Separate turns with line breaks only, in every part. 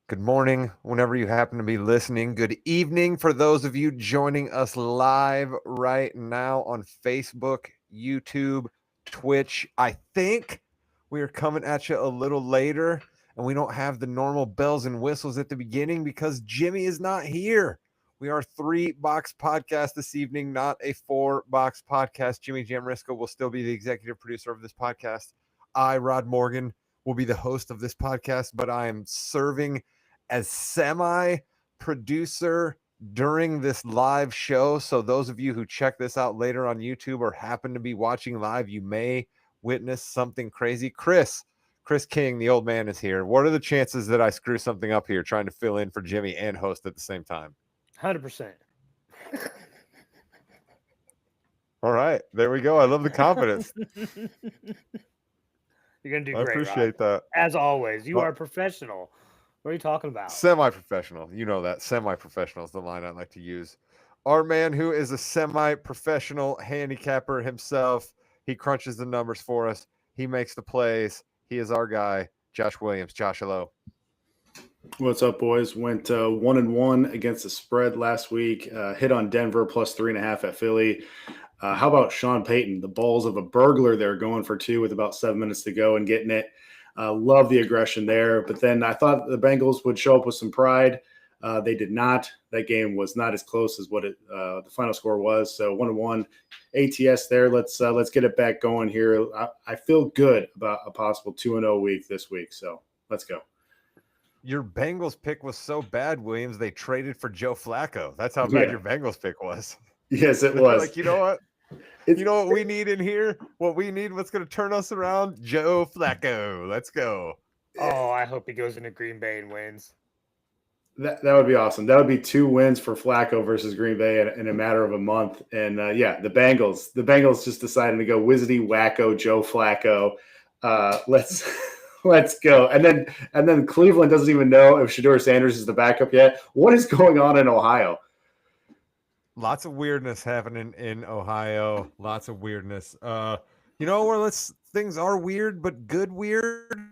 Good morning, whenever you happen to be listening. Good evening for those of you joining us live right now on Facebook, YouTube, Twitch. I think we are coming at you a little later, and we don't have the normal bells and whistles at the beginning because Jimmy is not here. We are 3-box podcast this evening, not a 4-box podcast. Jimmy Jamrisco will still be the executive producer of this podcast. I, Rod Morgan, will be the host of this podcast, but I am serving as semi-producer during this live show. So those of you who check this out later on YouTube or happen to be watching live, you may witness something crazy. Chris King, the old man, is here. What are the chances that I screw something up here trying to fill in for Jimmy and host at the same time?
100%.
All right, there we go. I love the confidence.
You're going to do
I
great,
appreciate
Rod.
that.
As always, you are professional. What are you talking about?
Semi-professional. You know that. Semi-professional is the line I like to use. Our man who is a semi-professional handicapper himself. He crunches the numbers for us. He makes the plays. He is our guy, Josh Williams. Josh, hello.
What's up, boys? Went 1-1 against the spread last week. Hit on Denver plus 3.5 at Philly. How about Sean Payton? The balls of a burglar there, going for 2 with about 7 minutes to go and getting it. Love the aggression there. But then I thought the Bengals would show up with some pride. They did not. That game was not as close as what the final score was. So 1-1 ATS there. Let's get it back going here. I feel good about a possible 2-0 week this week. So let's go.
Your Bengals pick was so bad, Williams, they traded for Joe Flacco. That's how bad your Bengals pick was.
Yes, it was.
Like, you know what? You know what we need in here? What we need, what's going to turn us around? Joe Flacco. Let's go.
Oh, I hope he goes into Green Bay and wins.
That would be awesome. That would be 2 wins for Flacco versus Green Bay in a matter of a month. And, the Bengals just decided to go Wizardy Wacko Joe Flacco. Let's go. And then Cleveland doesn't even know if Shedeur Sanders is the backup yet. What is going on in Ohio?
Lots of weirdness happening in Ohio. Lots of weirdness. Where things are weird, but good weird.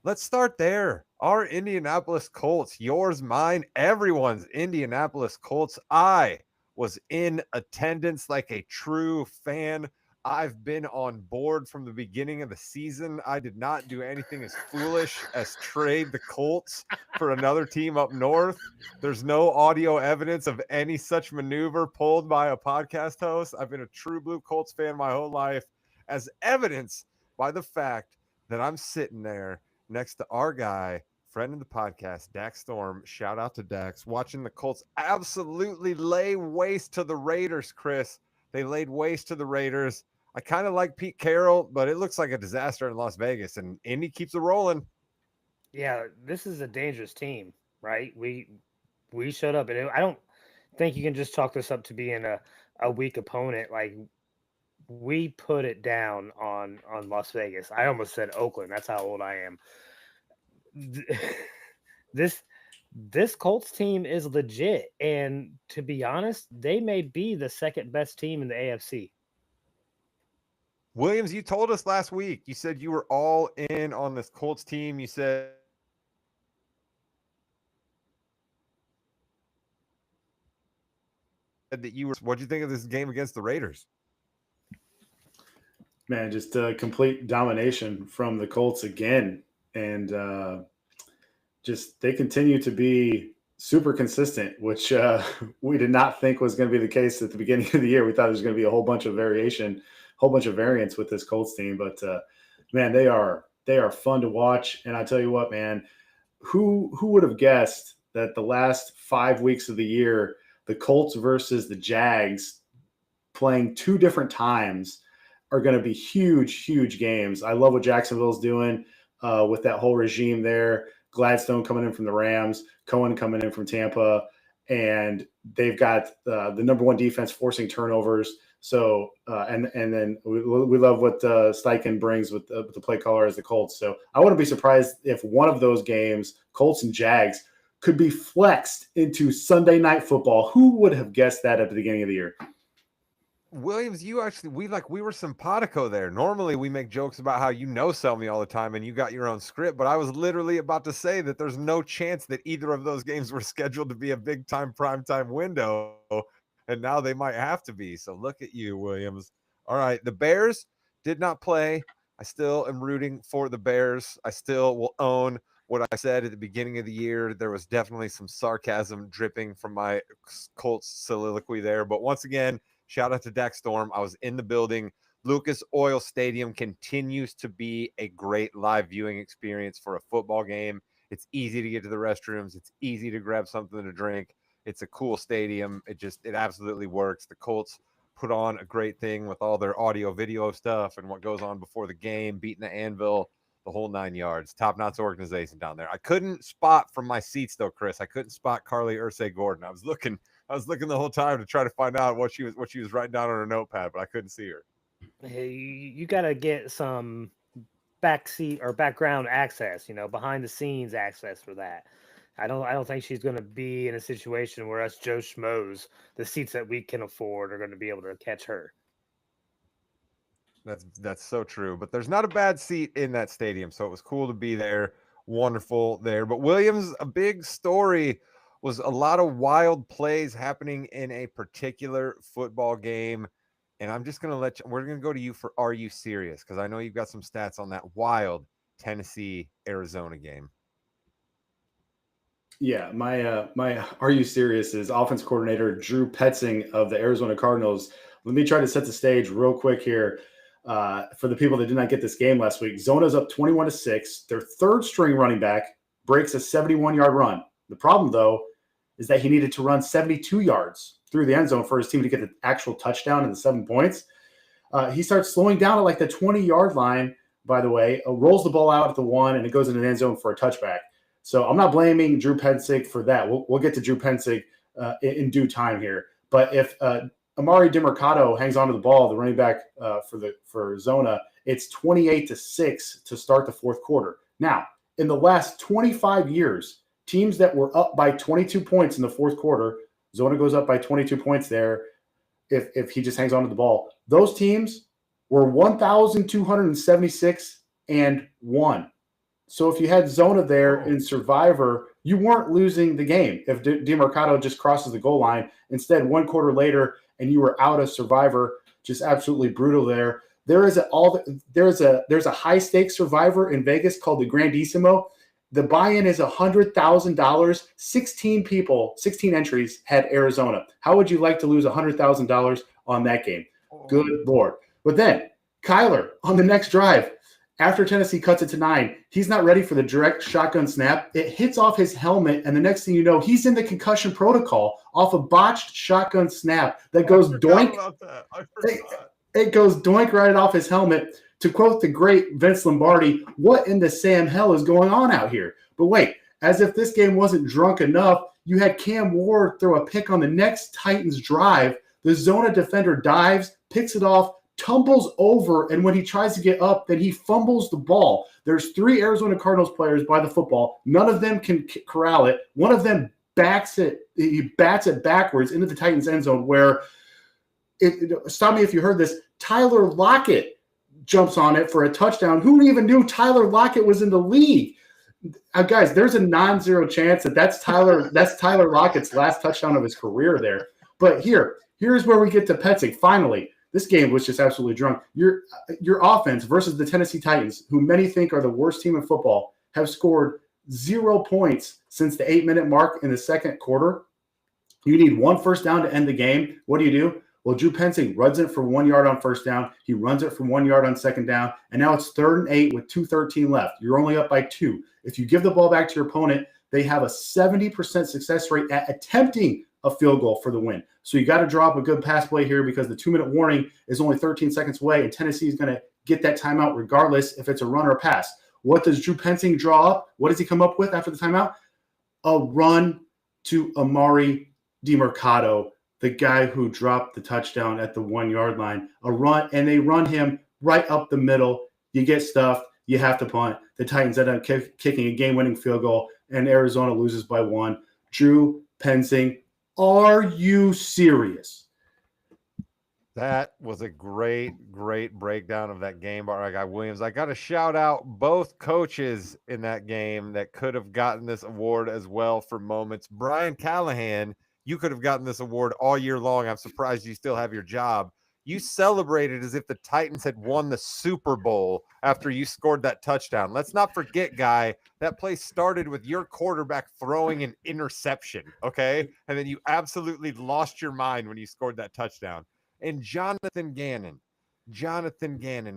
Let's start there. Our Indianapolis Colts, yours, mine, everyone's Indianapolis Colts. I was in attendance like a true fan. I've been on board from the beginning of the season. I did not do anything as foolish as trade the Colts for another team up north. There's no audio evidence of any such maneuver pulled by a podcast host. I've been a true blue Colts fan my whole life, as evidenced by the fact that I'm sitting there next to our guy, friend of the podcast, Dax Storm. Shout out to Dax. Watching the Colts absolutely lay waste to the Raiders, Chris. They laid waste to the Raiders. I kind of like Pete Carroll, but it looks like a disaster in Las Vegas, and Indy keeps it rolling.
Yeah, this is a dangerous team, right? We showed up, and I don't think you can just chalk this up to being a weak opponent. Like, we put it down on Las Vegas. I almost said Oakland. That's how old I am. This Colts team is legit, and to be honest, they may be the second best team in the AFC.
Williams, you told us last week, you said you were all in on this Colts team. You said that you were. What'd you think of this game against the Raiders?
Man, just complete domination from the Colts again. And just they continue to be super consistent, which we did not think was going to be the case at the beginning of the year. We thought there was going to be a whole bunch of variance with this Colts team. But, man, they are fun to watch. And I tell you what, man, who would have guessed that the last 5 weeks of the year, the Colts versus the Jags playing 2 different times are going to be huge, huge games. I love what Jacksonville's doing with that whole regime there. Gladstone coming in from the Rams, Cohen coming in from Tampa, and they've got the number 1 defense forcing turnovers. So and then we love what Steichen brings with the play caller as the Colts. So I wouldn't be surprised if one of those games, Colts and Jags, could be flexed into Sunday Night Football. Who would have guessed that at the beginning of the year?
Williams, we were simpatico there. Normally we make jokes about how sell me all the time and you got your own script, but I was literally about to say that there's no chance that either of those games were scheduled to be a big time primetime window, and now they might have to be. So look at you, Williams. All right, the Bears did not play. I still am rooting for the Bears. I still will own what I said at the beginning of the year. There was definitely some sarcasm dripping from my Colts soliloquy there, but once again, shout out to Dak Storm. I was in the building. Lucas Oil Stadium continues to be a great live viewing experience for a football game. It's easy to get to the restrooms. It's easy to grab something to drink. It's a cool stadium. It absolutely works. The Colts put on a great thing with all their audio video stuff and what goes on before the game, beating the Anvil, the whole 9 yards. Top-notch organization down there. I couldn't spot from my seats though, Chris. I couldn't spot Carly Ursay Gordon. I was looking the whole time to try to find out what she was writing down on her notepad, but I couldn't see her.
Hey, you got to get some backseat or background access, behind the scenes access for that. I don't think she's going to be in a situation where us Joe Schmoes, the seats that we can afford, are going to be able to catch her.
That's so true. But there's not a bad seat in that stadium, so it was cool to be there. Wonderful there. But Williams, a big story was a lot of wild plays happening in a particular football game. And I'm just going to we're going to go to you for Are You Serious? Because I know you've got some stats on that wild Tennessee-Arizona game.
Yeah, my Are You Serious is offense coordinator Drew Petzing of the Arizona Cardinals. Let me try to set the stage real quick here for the people that did not get this game last week. Zona's up 21-6. Their third string running back breaks a 71-yard run. The problem, though, is that he needed to run 72 yards through the end zone for his team to get the actual touchdown and the 7 points. He starts slowing down at like the 20-yard line, by the way, rolls the ball out at the 1, and it goes into the end zone for a touchback. So I'm not blaming Drew Petzing for that. We'll get to Drew Petzing in due time here. But if Amari DiMercato hangs onto the ball, the running back for Zona, it's 28-6 to start the fourth quarter. Now, in the last 25 years, teams that were up by 22 points in the fourth quarter, Zona goes up by 22 points there if he just hangs onto the ball. Those teams were 1,276-1. So if you had Zona there in Survivor, you weren't losing the game if DiMercato just crosses the goal line. Instead, 1 quarter later, and you were out of Survivor, just absolutely brutal there. There's a high stakes Survivor in Vegas called the Grandissimo. The buy-in is $100,000. 16 entries had Arizona. How would you like to lose $100,000 on that game? Good Lord. But then Kyler on the next drive, after Tennessee cuts it to 9, he's not ready for the direct shotgun snap. It hits off his helmet, and the next thing you know, he's in the concussion protocol off a botched shotgun snap that goes doink. It goes doink right off his helmet. To quote the great Vince Lombardi, what in the Sam hell is going on out here? But wait, as if this game wasn't drunk enough, you had Cam Ward throw a pick on the next Titans drive. The Zona defender dives, picks it off, tumbles over, and when he tries to get up, then he fumbles the ball. There's 3 Arizona Cardinals players by the football. None of them can corral it. One of them bats it backwards into the Titans end zone where, stop me if you heard this, Tyler Lockett jumps on it for a touchdown. Who even knew Tyler Lockett was in the league? Guys, there's a non-zero chance that's Tyler Lockett's last touchdown of his career there. But here's where we get to Petzing. Finally, this game was just absolutely drunk. Your offense versus the Tennessee Titans, who many think are the worst team in football, have scored 0 points since the 8-minute mark in the second quarter. You need 1 first down to end the game. What do? Well, Drew Petzing runs it for 1 yard on first down. He runs it for 1 yard on second down. And now it's 3rd and 8 with 2:13 left. You're only up by 2. If you give the ball back to your opponent, they have a 70% success rate at attempting a field goal for the win. So you got to drop a good pass play here because the 2-minute warning is only 13 seconds away, and Tennessee is going to get that timeout regardless if it's a run or a pass. What does Drew Petzing draw up? What does he come up with after the timeout? A run to Amari DiMercato, the guy who dropped the touchdown at the 1 yard line. A run, and they run him right up the middle. You get stuffed. You have to punt. The Titans end up kicking a game-winning field goal, and Arizona loses by 1. Drew Petzing, are you serious?
That was a great breakdown of that game by our guy Williams. I got to shout out both coaches in that game that could have gotten this award as well for moments. Brian Callahan, you could have gotten this award all year long. I'm surprised you still have your job. You celebrated as if the Titans had won the Super Bowl after you scored that touchdown. Let's not forget, guy, that play started with your quarterback throwing an interception, okay? And then you absolutely lost your mind when you scored that touchdown. And Jonathan Gannon,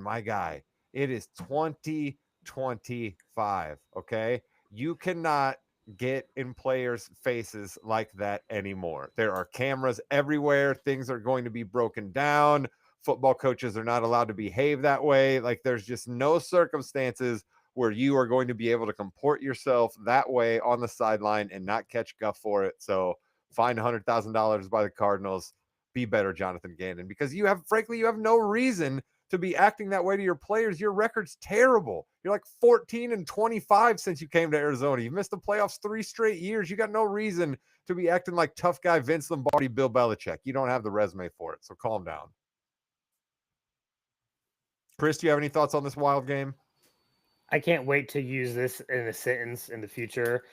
my guy, it is 2025, okay? You cannot get in players' faces like that anymore. There are cameras everywhere. Things are going to be broken down. Football coaches are not allowed to behave that way. Like, there's just no circumstances where you are going to be able to comport yourself that way on the sideline and not catch guff for it. So, fined $100,000 by the Cardinals. Be better, Jonathan Gannon, because frankly, you have no reason to be acting that way to your players. Your record's terrible. You're like 14-25 since you came to Arizona. You've missed the playoffs 3 straight years. You got no reason to be acting like tough guy Vince Lombardi, Bill Belichick. You don't have the resume for it, so calm down. Chris, do you have any thoughts on this wild game?
I can't wait to use this in a sentence in the future.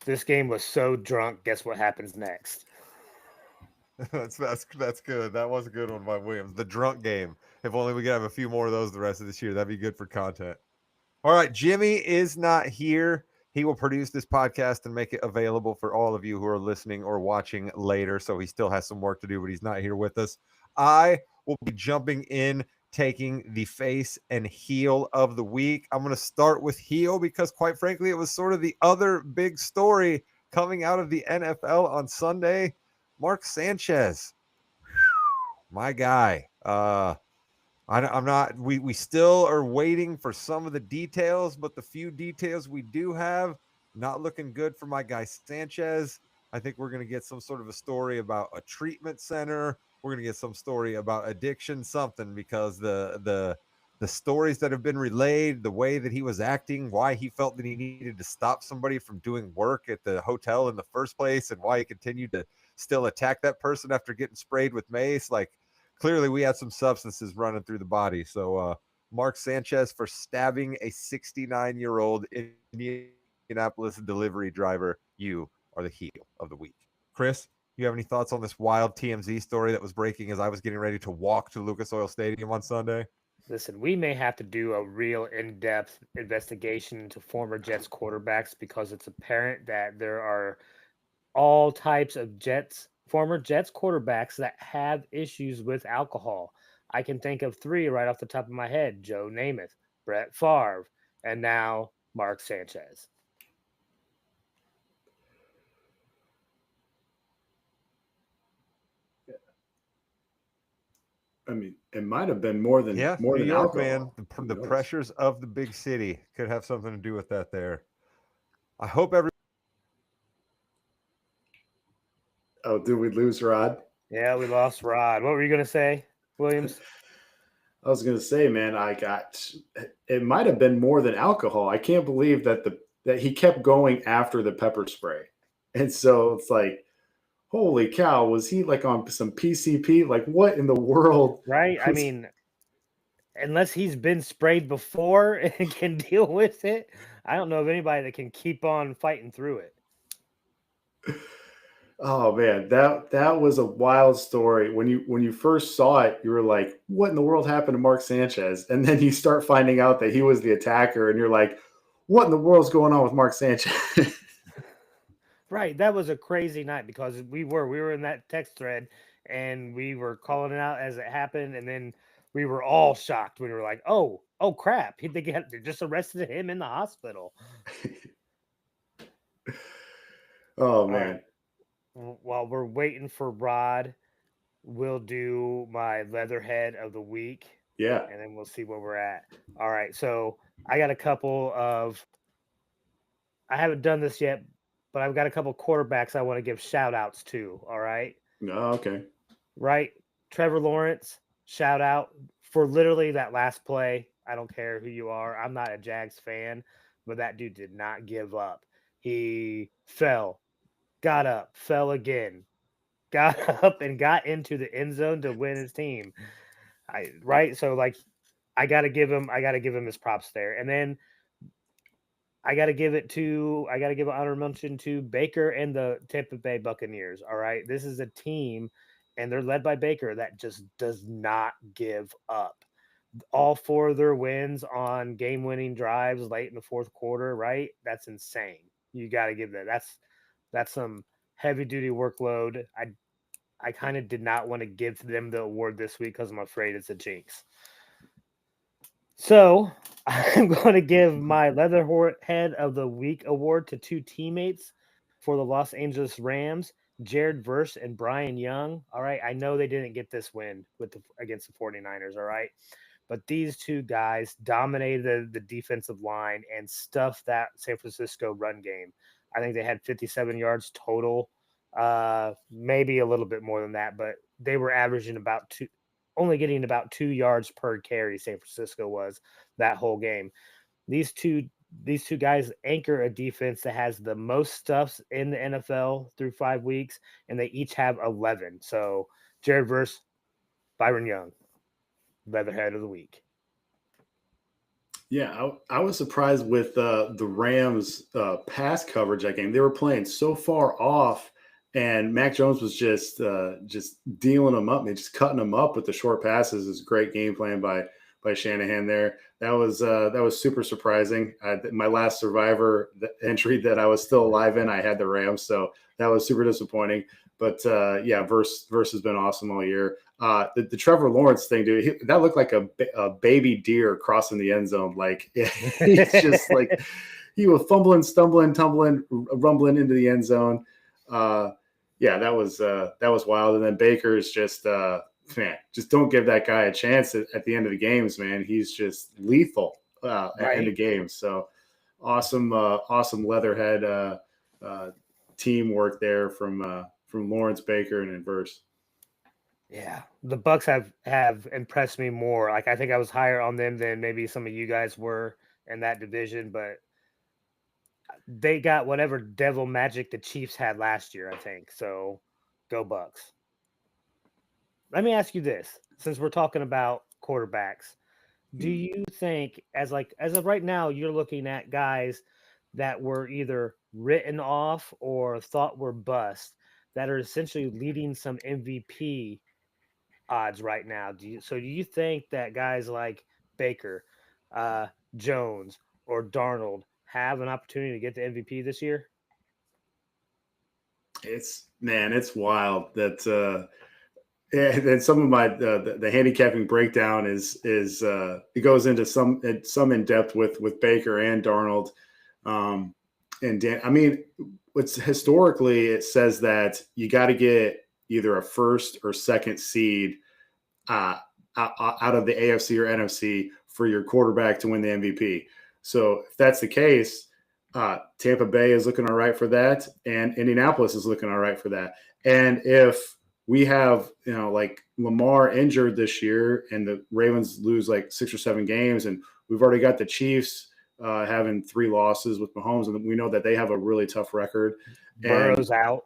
This game was so drunk. Guess what happens next?
that's good. That was a good one by Williams. The drunk game. If only we could have a few more of those the rest of this year. That'd be good for content. All right, Jimmy is not here. He will produce this podcast and make it available for all of you who are listening or watching later. So he still has some work to do, but he's not here with us. I will be jumping in, taking the face and heel of the week. I'm going to start with heel because, quite frankly, it was sort of the other big story coming out of the NFL on Sunday. Mark Sanchez, my guy. I'm not. We still are waiting for some of the details, but the few details we do have, not looking good for my guy Sanchez. I think we're going to get some sort of a story about a treatment center. We're going to get some story about addiction, something, because the stories that have been relayed, the way that he was acting, why he felt that he needed to stop somebody from doing work at the hotel in the first place, and why he continued to still attack that person after getting sprayed with mace. Like, clearly we had some substances running through the body. So Mark Sanchez for stabbing a 69-year-old Indianapolis delivery driver. You are the heel of the week. Chris, you have any thoughts on this wild TMZ story that was breaking as I was getting ready to walk to Lucas Oil Stadium on Sunday?
Listen, we may have to do a real in-depth investigation into former Jets quarterbacks because it's apparent that there are all types of former Jets quarterbacks that have issues with alcohol. I can think of 3 right off the top of my head: Joe Namath, Brett Favre, and now Mark Sanchez.
I mean, it might have been more than
New York,
alcohol.
man. The pressures of the big city could have something to do with that there. I hope every.
Oh, did we lose Rod?
Yeah, we lost Rod. What were you going to say, Williams?
I was going to say, man, it might have been more than alcohol. I can't believe that he kept going after the pepper spray. And so it's like, holy cow, was he like on some PCP? Like, what in the world?
Right? I mean, unless he's been sprayed before and can deal with it, I don't know of anybody that can keep on fighting through it.
Oh man, that was a wild story. When you first saw it, you were like, "What in the world happened to Mark Sanchez?" And then you start finding out that he was the attacker, and you're like, "What in the world's going on with Mark Sanchez?"
Right, that was a crazy night because we were in that text thread and we were calling it out as it happened, and then we were all shocked when we were like, "Oh crap! They just arrested him in the hospital."
Oh man.
While we're waiting for Rod, we'll do my Leatherhead of the week.
Yeah.
And then we'll see where we're at. All right. So I got I haven't done this yet, but I've got a couple quarterbacks I want to give shout outs to. All right.
Oh, okay.
Right. Trevor Lawrence, shout out for literally that last play. I don't care who you are. I'm not a Jags fan, but that dude did not give up. He fell, got up, fell again, got up and got into the end zone to win his team. Right? So like I gotta give him his props there. And then I gotta give an honor mention to Baker and the Tampa Bay Buccaneers. All right. This is a team and they're led by Baker that just does not give up. All four of their wins on game-winning drives late in the fourth quarter, right? That's insane. You got to give that. That's some heavy-duty workload. I kind of did not want to give them the award this week because I'm afraid it's a jinx. So I'm going to give my Leatherhead of the Week award to two teammates for the Los Angeles Rams, Jared Verse and Brian Young. All right. I know they didn't get this win against the 49ers. All right. But these two guys dominated the defensive line and stuffed that San Francisco run game. I think they had 57 yards total, maybe a little bit more than that, but they were averaging only getting about 2 yards per carry. San Francisco was that whole game. These two guys anchor a defense that has the most stuffs in the NFL through 5 weeks, and they each have 11. So Jared Verse, Byron Young, Leatherhead of the Week.
Yeah, I was surprised with the Rams' pass coverage that game. They were playing so far off, and Mac Jones was just dealing them up, just cutting them up with the short passes. It's a great game plan by Shanahan there. That was super surprising. My last Survivor entry that I was still alive in, I had the Rams, so that was super disappointing. But yeah, Verse has been awesome all year. The Trevor Lawrence thing, dude, that looked like a baby deer crossing the end zone. Like he's just like he was fumbling, stumbling, tumbling, rumbling into the end zone. Yeah, that was wild. And then Baker's just man, just don't give that guy a chance at the end of the games, man. He's just lethal at the end of games. So awesome Leatherhead teamwork there from Lawrence, Baker, and Verse.
Yeah, the Bucks have impressed me more. Like I think I was higher on them than maybe some of you guys were in that division, but they got whatever devil magic the Chiefs had last year, I think. So go Bucks. Let me ask you this, since we're talking about quarterbacks. Do you think as of right now you're looking at guys that were either written off or thought were bust that are essentially leading some MVP odds right now? Do you think that guys like Baker, Jones, or Darnold have an opportunity to get the MVP this year?
It's wild that and some of my the handicapping breakdown is it goes into some in depth with Baker and Darnold, and Dan. I mean, what's historically it says that you got to get either a first or second seed out of the AFC or NFC for your quarterback to win the MVP. So if that's the case, Tampa Bay is looking all right for that, and Indianapolis is looking all right for that. And if we have, like Lamar injured this year and the Ravens lose like 6 or 7 games, and we've already got the Chiefs having 3 losses with Mahomes, and we know that they have a really tough record.
Burrow's out.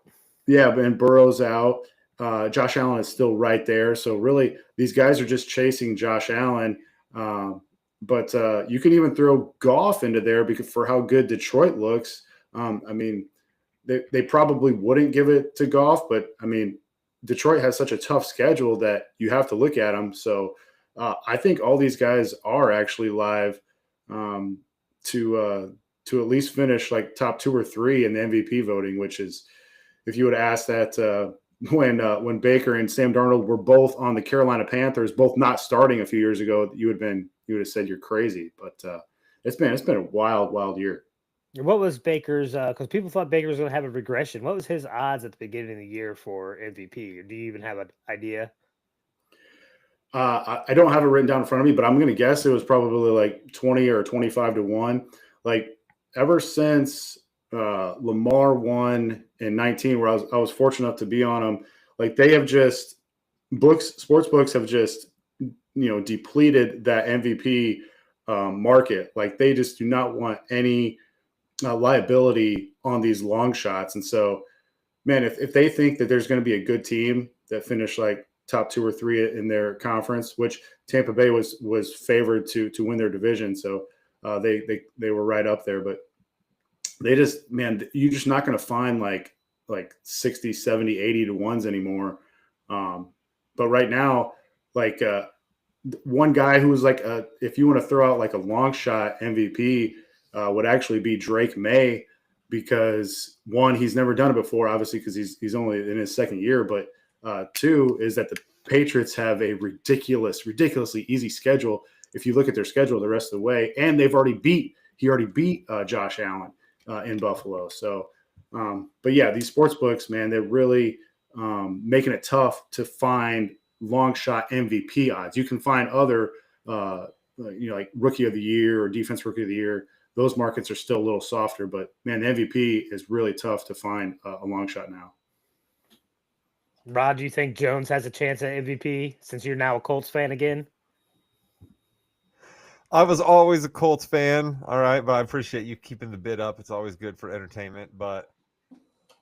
Yeah, and Burrow's out. Josh Allen is still right there. So really, these guys are just chasing Josh Allen. But you can even throw Goff into there because for how good Detroit looks. I mean, they probably wouldn't give it to Goff, but I mean, Detroit has such a tough schedule that you have to look at them. So I think all these guys are actually live to at least finish like top 2 or 3 in the MVP voting, which is, if you would ask that when Baker and Sam Darnold were both on the Carolina Panthers, both not starting a few years ago, you would have said you're crazy. But it's been a wild year.
What was Baker's? Because people thought Baker was going to have a regression. What was his odds at the beginning of the year for MVP? Do you even have an idea?
I don't have it written down in front of me, but I'm going to guess it was probably like 20 or 25 to 1. Like ever since Lamar won in 19, where I was fortunate enough to be on them, like they have just sports books have just depleted that MVP market. Like they just do not want any liability on these long shots, and so man, if they think that there's going to be a good team that finished like top 2 or 3 in their conference, which Tampa Bay was favored to win their division, so they were right up there. But they just, man, you're just not going to find like 60, 70, 80 to ones anymore. But right now, like one guy who was like if you want to throw out like a long shot MVP would actually be Drake May, because one, he's never done it before, obviously, because he's only in his second year. But two is that the Patriots have a ridiculously easy schedule if you look at their schedule the rest of the way, and he already beat Josh Allen in Buffalo. So, but yeah, these sports books, man, they're really making it tough to find long shot MVP odds. You can find other, like rookie of the year or defense rookie of the year. Those markets are still a little softer, but man, MVP is really tough to find a long shot now.
Rod, do you think Jones has a chance at MVP since you're now a Colts fan again?
I was always a Colts fan, all right, but I appreciate you keeping the bid up. It's always good for entertainment, but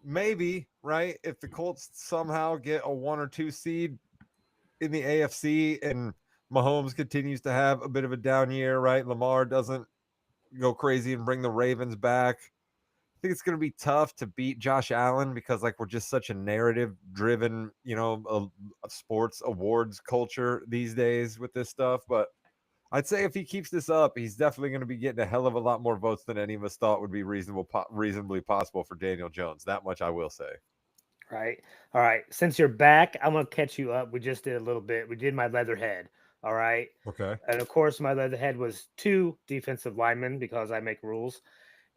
maybe, right, if the Colts somehow get a 1 or 2 seed in the AFC and Mahomes continues to have a bit of a down year, right, Lamar doesn't go crazy and bring the Ravens back, I think it's going to be tough to beat Josh Allen because, like, we're just such a narrative-driven, a sports awards culture these days with this stuff, but I'd say if he keeps this up, he's definitely going to be getting a hell of a lot more votes than any of us thought would be reasonably possible for Daniel Jones. That much I will say.
Right. All right. Since you're back, I'm going to catch you up. We just did a little bit. We did my Leatherhead. All right.
Okay.
And of course, my Leatherhead was 2 defensive linemen because I make rules.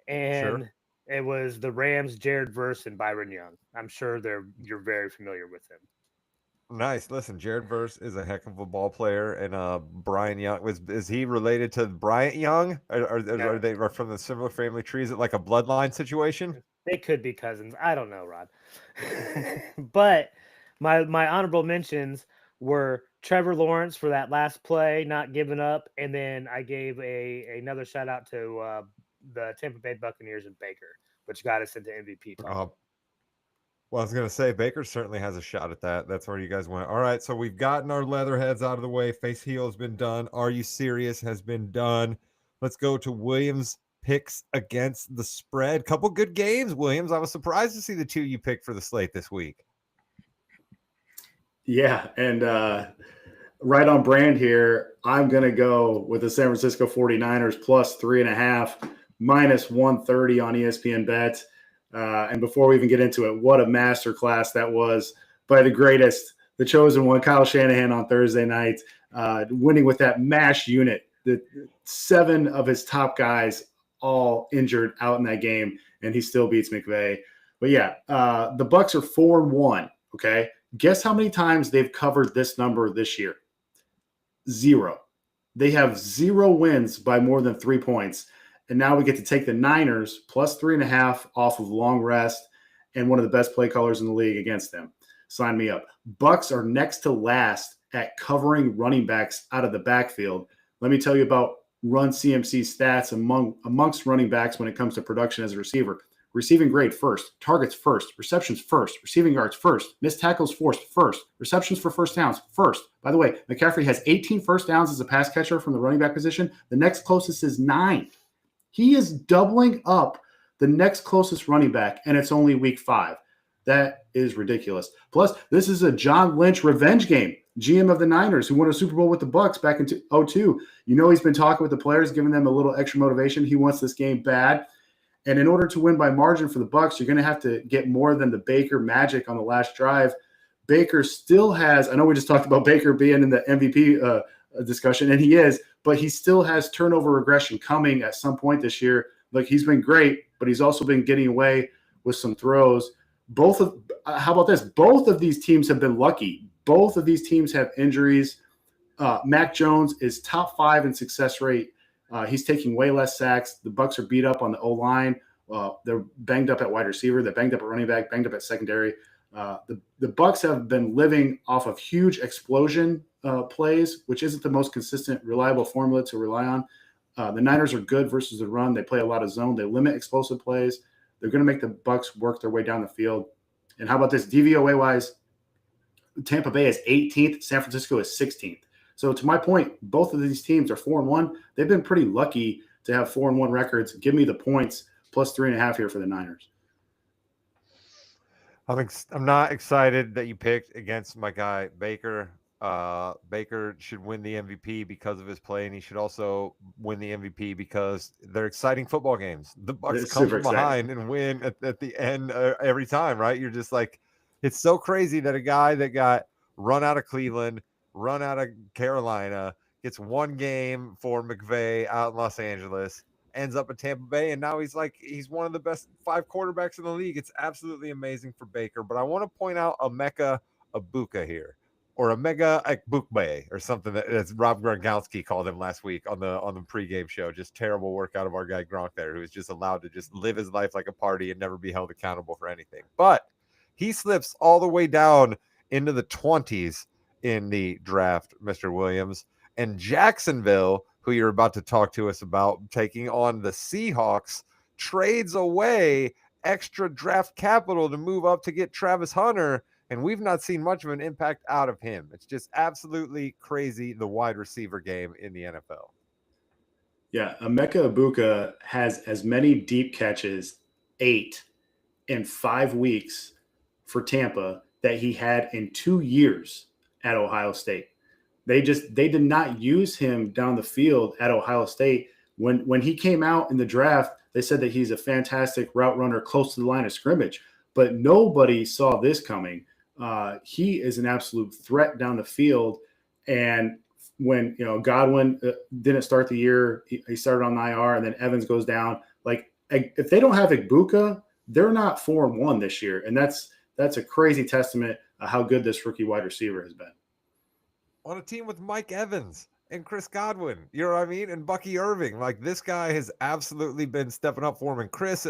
And it was the Rams, Jared Verse and Byron Young. I'm sure you're very familiar with him.
Nice. Listen, Jared Verse is a heck of a ball player, and Brian Young is he related to Bryant Young? Are they from the similar family tree? Is it like a bloodline situation?
They could be cousins. I don't know, Rod. But my honorable mentions were Trevor Lawrence for that last play, not giving up, and then I gave another shout out to the Tampa Bay Buccaneers and Baker, which got us into MVP talk.
Well, I was going to say, Baker certainly has a shot at that. That's where you guys went. All right, so we've gotten our Leatherheads out of the way. Face heel has been done. Are You Serious has been done. Let's go to Williams' picks against the spread. Couple good games, Williams. I was surprised to see the 2 you picked for the slate this week.
Yeah, and right on brand here, I'm going to go with the San Francisco 49ers plus 3.5, minus 130 on ESPN Bet. And before we even get into it, what a masterclass that was by the greatest, the chosen one, Kyle Shanahan on Thursday night, winning with that MASH unit. The 7 of his top guys all injured out in that game, and he still beats McVay. But yeah, the Bucs are 4-1. Okay, guess how many times they've covered this number this year? 0. They have 0 wins by more than 3 points. And now we get to take the Niners plus 3.5 off of long rest and one of the best play callers in the league against them. Sign me up. Bucs are next to last at covering running backs out of the backfield. Let me tell you about Run CMC stats amongst running backs when it comes to production as a receiver. Receiving grade first, targets first, receptions first, receiving yards first, missed tackles forced first, receptions for first downs first. By the way, McCaffrey has 18 first downs as a pass catcher from the running back position. The next closest is 9. He is doubling up the next closest running back, and it's only week 5. That is ridiculous. Plus, this is a John Lynch revenge game. GM of the Niners, who won a Super Bowl with the Bucs back in 2002. You know he's been talking with the players, giving them a little extra motivation. He wants this game bad. And in order to win by margin for the Bucs, you're going to have to get more than the Baker magic on the last drive. Baker still has – I know we just talked about Baker being in the MVP discussion, and he is, but he still has turnover regression coming at some point this year. Like, he's been great, but he's also been getting away with some throws. How about this? Both of these teams have been lucky. Both of these teams have injuries. Mac Jones is top 5 in success rate. He's taking way less sacks. The Bucs are beat up on the O-line. They're banged up at wide receiver. They're banged up at running back, banged up at secondary. The Bucs have been living off of huge explosion plays, which isn't the most consistent, reliable formula to rely on. The Niners are good versus the run. They play a lot of zone. They limit explosive plays. They're going to make the Bucs work their way down the field. And how about this? DVOA wise, Tampa Bay is 18th, San Francisco is 16th. So to my point, both of these teams are 4-1. They've been pretty lucky to have 4-1 records. Give me the points plus 3.5 here for the Niners.
I'm not excited that you picked against my guy Baker. Baker should win the MVP because of his play, and he should also win the MVP because they're exciting football games. The Bucks
It's
come
super
from
exciting.
behind and win at the end every time, right? You're just like, it's so crazy that a guy that got run out of Cleveland, run out of Carolina, gets one game for McVay out in Los Angeles, ends up at Tampa Bay, and now he's one of the best 5 quarterbacks in the league. It's absolutely amazing for Baker. But I want to point out Emeka Ibuka here, or Omega Ekbukbe, or something that's Rob Gronkowski called him last week on the pregame show. Just terrible work out of our guy Gronk there, who is just allowed to just live his life like a party and never be held accountable for anything. But he slips all the way down into the 20s in the draft, Mr. Williams. And Jacksonville, who you're about to talk to us about, taking on the Seahawks, trades away extra draft capital to move up to get Travis Hunter, and we've not seen much of an impact out of him. It's just absolutely crazy, the wide receiver game in the NFL.
Yeah, Emeka Ibuka has as many deep catches, 8 in 5 weeks for Tampa, that he had in 2 years at Ohio State. They did not use him down the field at Ohio State. When he came out in the draft, they said that he's a fantastic route runner close to the line of scrimmage, but nobody saw this coming. He is an absolute threat down the field. And when Godwin didn't start the year, he started on IR, and then Evans goes down. Like, if they don't have Ibuka, they're not 4-1 this year, and that's a crazy testament of how good this rookie wide receiver has been.
On a team with Mike Evans and Chris Godwin, you know what I mean? And Bucky Irving. Like, this guy has absolutely been stepping up for him. And Chris,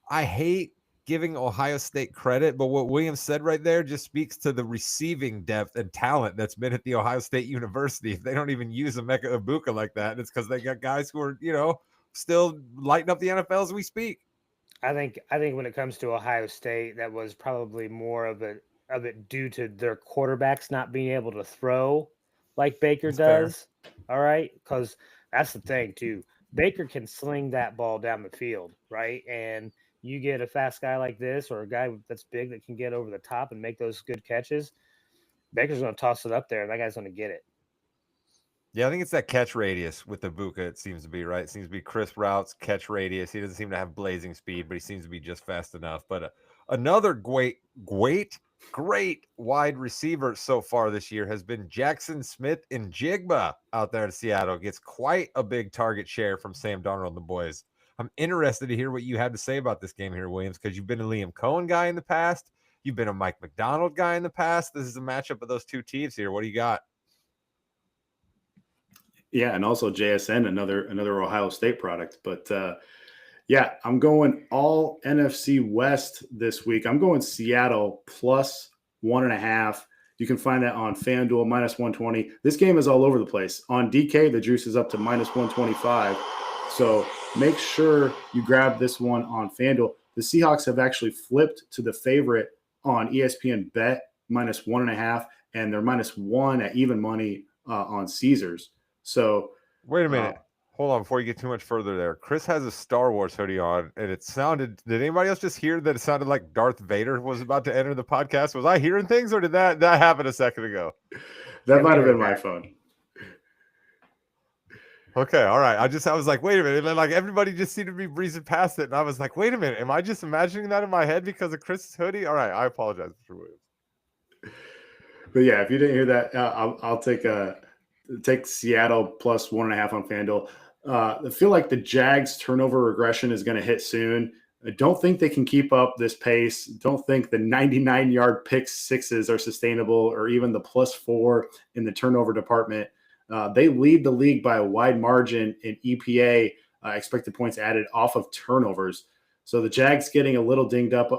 I hate giving Ohio State credit, but what Williams said right there just speaks to the receiving depth and talent that's been at the Ohio State University. If they don't even use Emeka Ibuka like that, it's because they got guys who are, still lighting up the NFL as we speak.
I think when it comes to Ohio State, that was probably more of it due to their quarterbacks not being able to throw like Baker does. Fair. All right, because that's the thing too. Baker can sling that ball down the field, right? And you get a fast guy like this, or a guy that's big that can get over the top and make those good catches. Baker's going to toss it up there, and that guy's going to get it.
Yeah, I think it's that catch radius with Ibuka, it seems to be, right? It seems to be crisp routes, catch radius. He doesn't seem to have blazing speed, but he seems to be just fast enough. But another great wide receiver so far this year has been Jackson Smith-Njigba out there in Seattle. Gets quite a big target share from Sam Darnold and the boys. I'm interested to hear what you had to say about this game here, Williams, because you've been a Liam Cohen guy in the past. You've been a Mike McDonald guy in the past. This is a matchup of those two teams here. What do you got?
Yeah, and also JSN, another Ohio State product. But yeah, I'm going all NFC West this week. I'm going Seattle plus 1.5. You can find that on FanDuel minus 120. This game is all over the place. On DK, the juice is up to minus 125. So make sure you grab this one on FanDuel. The Seahawks have actually flipped to the favorite on ESPN Bet minus 1.5, and they're minus 1 at even money on Caesars. So
wait a minute. Hold on before you get too much further there. Chris has a Star Wars hoodie on, and it sounded, did anybody else just hear that it sounded like Darth Vader was about to enter the podcast? Was I hearing things, or did that happen a second ago?
That might have been my phone.
Okay, all right. I was like, wait a minute. And then, like, everybody just seemed to be breezing past it, and I was like, wait a minute. Am I just imagining that in my head because of Chris's hoodie? All right, I apologize, Mr. Williams.
But yeah, if you didn't hear that, I'll take Seattle plus 1.5 on FanDuel. I feel like the Jags turnover regression is going to hit soon. I don't think they can keep up this pace. Don't think the 99-yard pick sixes are sustainable, or even the +4 in the turnover department. They lead the league by a wide margin in EPA, expected points added off of turnovers. So the Jags getting a little dinged up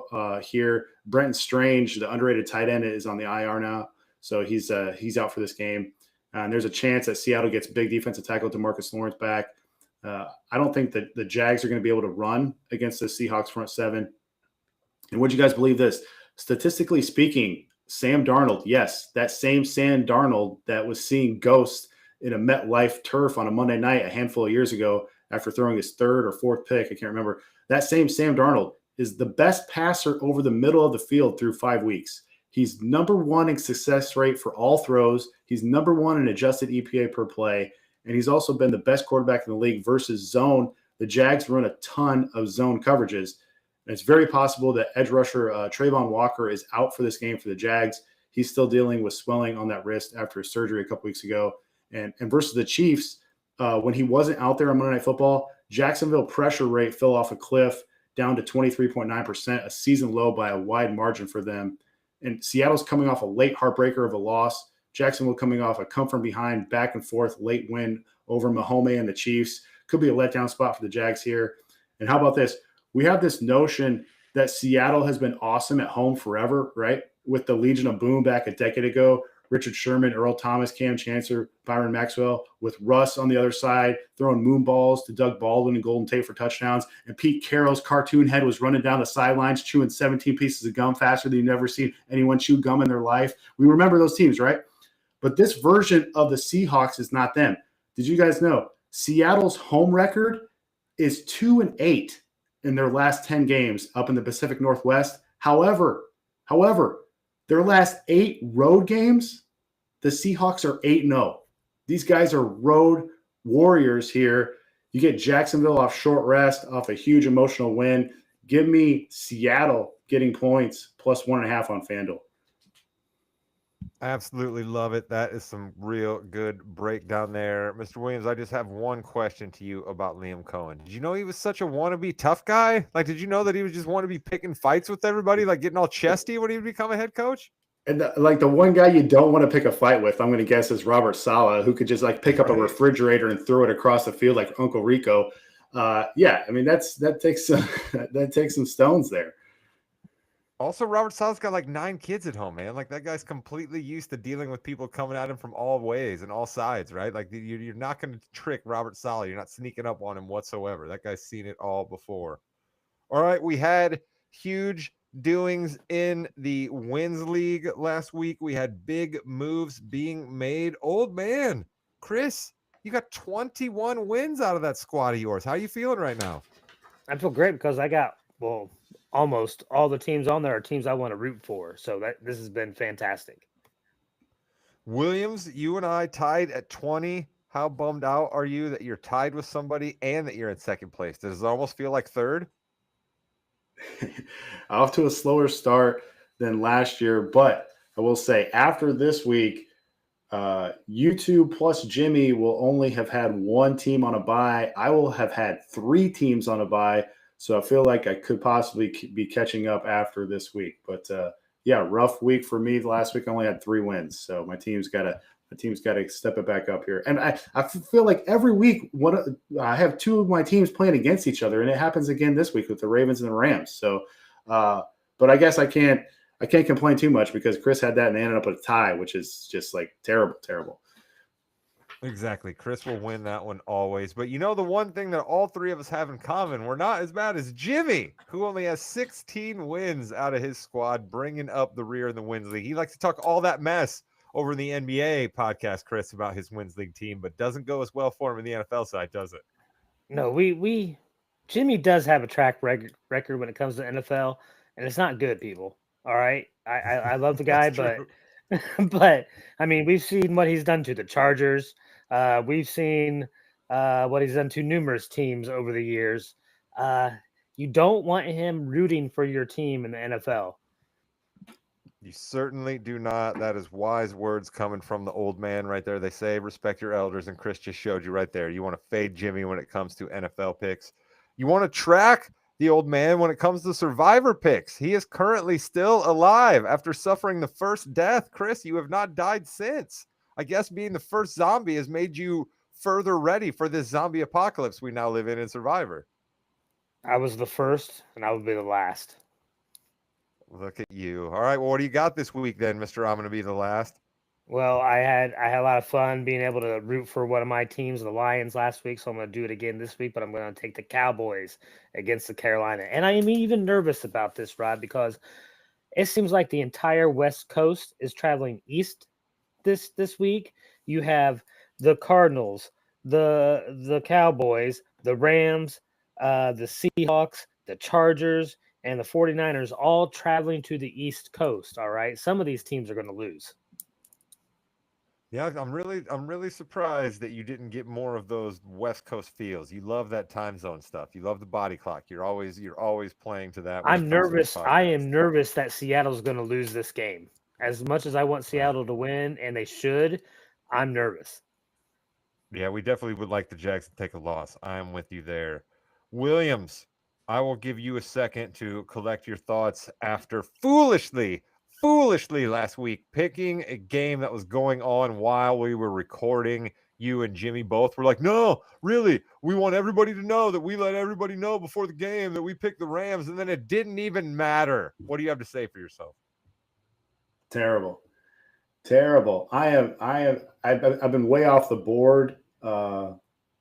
here. Brenton Strange, the underrated tight end, is on the IR now. So he's out for this game. And there's a chance that Seattle gets big defensive tackle DeMarcus Lawrence back. I don't think that the Jags are going to be able to run against the Seahawks front seven. And would you guys believe this? Statistically speaking, Sam Darnold, yes, that same Sam Darnold that was seeing ghosts in a MetLife turf on a Monday night a handful of years ago after throwing his third or fourth pick, I can't remember. That same Sam Darnold is the best passer over the middle of the field through 5 weeks. He's number one in success rate for all throws. He's number one in adjusted EPA per play. And he's also been the best quarterback in the league versus zone. The Jags run a ton of zone coverages. And it's very possible that edge rusher Trayvon Walker is out for this game for the Jags. He's still dealing with swelling on that wrist after his surgery a couple weeks ago. And versus the Chiefs, when he wasn't out there on Monday Night Football, Jacksonville pressure rate fell off a cliff down to 23.9%, a season low by a wide margin for them. And Seattle's coming off a late heartbreaker of a loss. Jacksonville coming off a come from behind, back and forth late win over Mahomes and the Chiefs. Could be a letdown spot for the Jags here. And how about this? We have this notion that Seattle has been awesome at home forever, right? With the Legion of Boom back a decade ago, Richard Sherman, Earl Thomas, Cam Chancellor, Byron Maxwell, with Russ on the other side, throwing moon balls to Doug Baldwin and Golden Tate for touchdowns. And Pete Carroll's cartoon head was running down the sidelines, chewing 17 pieces of gum faster than you've never seen anyone chew gum in their life. We remember those teams, right? But this version of the Seahawks is not them. Did you guys know Seattle's home record is 2-8 in their last 10 games up in the Pacific Northwest? However, their last 8 road games, the Seahawks are 8-0. These guys are road warriors here. You get Jacksonville off short rest, off a huge emotional win. Give me Seattle getting points plus 1.5 on FanDuel.
Absolutely love it. That is some real good breakdown there. Mr. Williams, I just have one question to you about Liam Cohen. Did you know he was such a wannabe tough guy? Like, did you know that he was just wannabe picking fights with everybody, like getting all chesty when he would become a head coach?
And the one guy you don't want to pick a fight with, I'm going to guess, is Robert Saleh, who could just like pick up a refrigerator and throw it across the field like Uncle Rico. Yeah, I mean that takes some stones there.
Also, Robert Saleh's got like 9 kids at home, man. Like that guy's completely used to dealing with people coming at him from all ways and all sides, right? Like you're not going to trick Robert Saleh. You're not sneaking up on him whatsoever. That guy's seen it all before. All right, we had huge doings in the Wins League last week. We had big moves being made. Old man, Chris, you got 21 wins out of that squad of yours. How are you feeling right now?
I feel great because I got, almost all the teams on there are teams I want to root for. So this has been fantastic.
Williams, you and I tied at 20. How bummed out are you that you're tied with somebody and that you're in second place? Does it almost feel like third?
Off to a slower start than last year, but I will say after this week, you two plus Jimmy will only have had one team on a bye. I will have had 3 teams on a bye. So I feel like I could possibly be catching up after this week. But yeah, rough week for me. Last week I only had 3 wins. So my team's got to step it back up here. And I feel like every week I have 2 of my teams playing against each other, and it happens again this week with the Ravens and the Rams. So but I guess I can't complain too much because Chris had that and they ended up with a tie, which is just like terrible.
Exactly. Chris will win that one always. But you know, the one thing that all 3 of us have in common, we're not as bad as Jimmy, who only has 16 wins out of his squad, bringing up the rear in the Wins League. He likes to talk all that mess over in the NBA podcast, Chris, about his Wins League team, but doesn't go as well for him in the NFL side, does it?
No, Jimmy does have a track record when it comes to NFL, and it's not good, people. All right. I love the guy, but I mean, we've seen what he's done to the Chargers. We've seen what he's done to numerous teams over the years. You don't want him rooting for your team in the NFL.
You certainly do not. That is wise words coming from the old man right there. They say respect your elders, and Chris just showed you right there. You want to fade Jimmy when it comes to NFL picks. You want to track the old man when it comes to Survivor picks. He is currently still alive after suffering the first death. Chris, you have not died since. I guess being the first zombie has made you further ready for this zombie apocalypse we now live in Survivor.
I was the first, and I will be the last.
Look at you. All right, well, what do you got this week then, Mr. I'm going to be the last?
Well, I had a lot of fun being able to root for one of my teams, the Lions, last week, so I'm going to do it again this week, but I'm going to take the Cowboys against the Carolina. And I am even nervous about this, Rod, because It seems like the entire West Coast is traveling east this week. You have the Cardinals, the Cowboys, the Rams, the Seahawks, the Chargers, and the 49ers all traveling to the East Coast. All right. Some of these teams are going to lose.
Yeah, I'm really surprised that you didn't get more of those West Coast feels. You love that time zone stuff. You love the body clock. You're always playing to that when it
I'm
comes to this
nervous. I
podcast.
am nervous that Seattle's going to lose this game. As much as I want
Right.
Seattle to win, and they should, I'm nervous.
Yeah, we definitely would like the Jags to take a loss. I am with you there. Williams, I will give you a second to collect your thoughts after foolishly last week picking a game that was going on while we were recording. You and Jimmy both were like, no, really, we want everybody to know that we let everybody know before the game that we picked the Rams, and then it didn't even matter. What do you have to say for yourself?
Terrible. I've been way off the board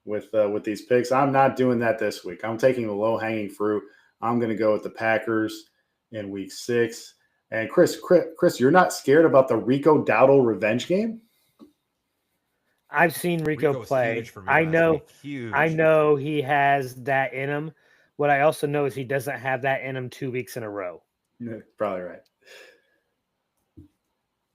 with these picks. I'm not doing that this week. I'm taking the low hanging fruit. I'm going to go with the Packers in Week 6. And Chris, you're not scared about the Rico Dowdle revenge game?
I've seen Rico
Rico was
play.
huge for me
I
last
know.
week. Huge.
I know he has that in him. What I also know is he doesn't have that in him 2 weeks in a row.
Yeah, probably right.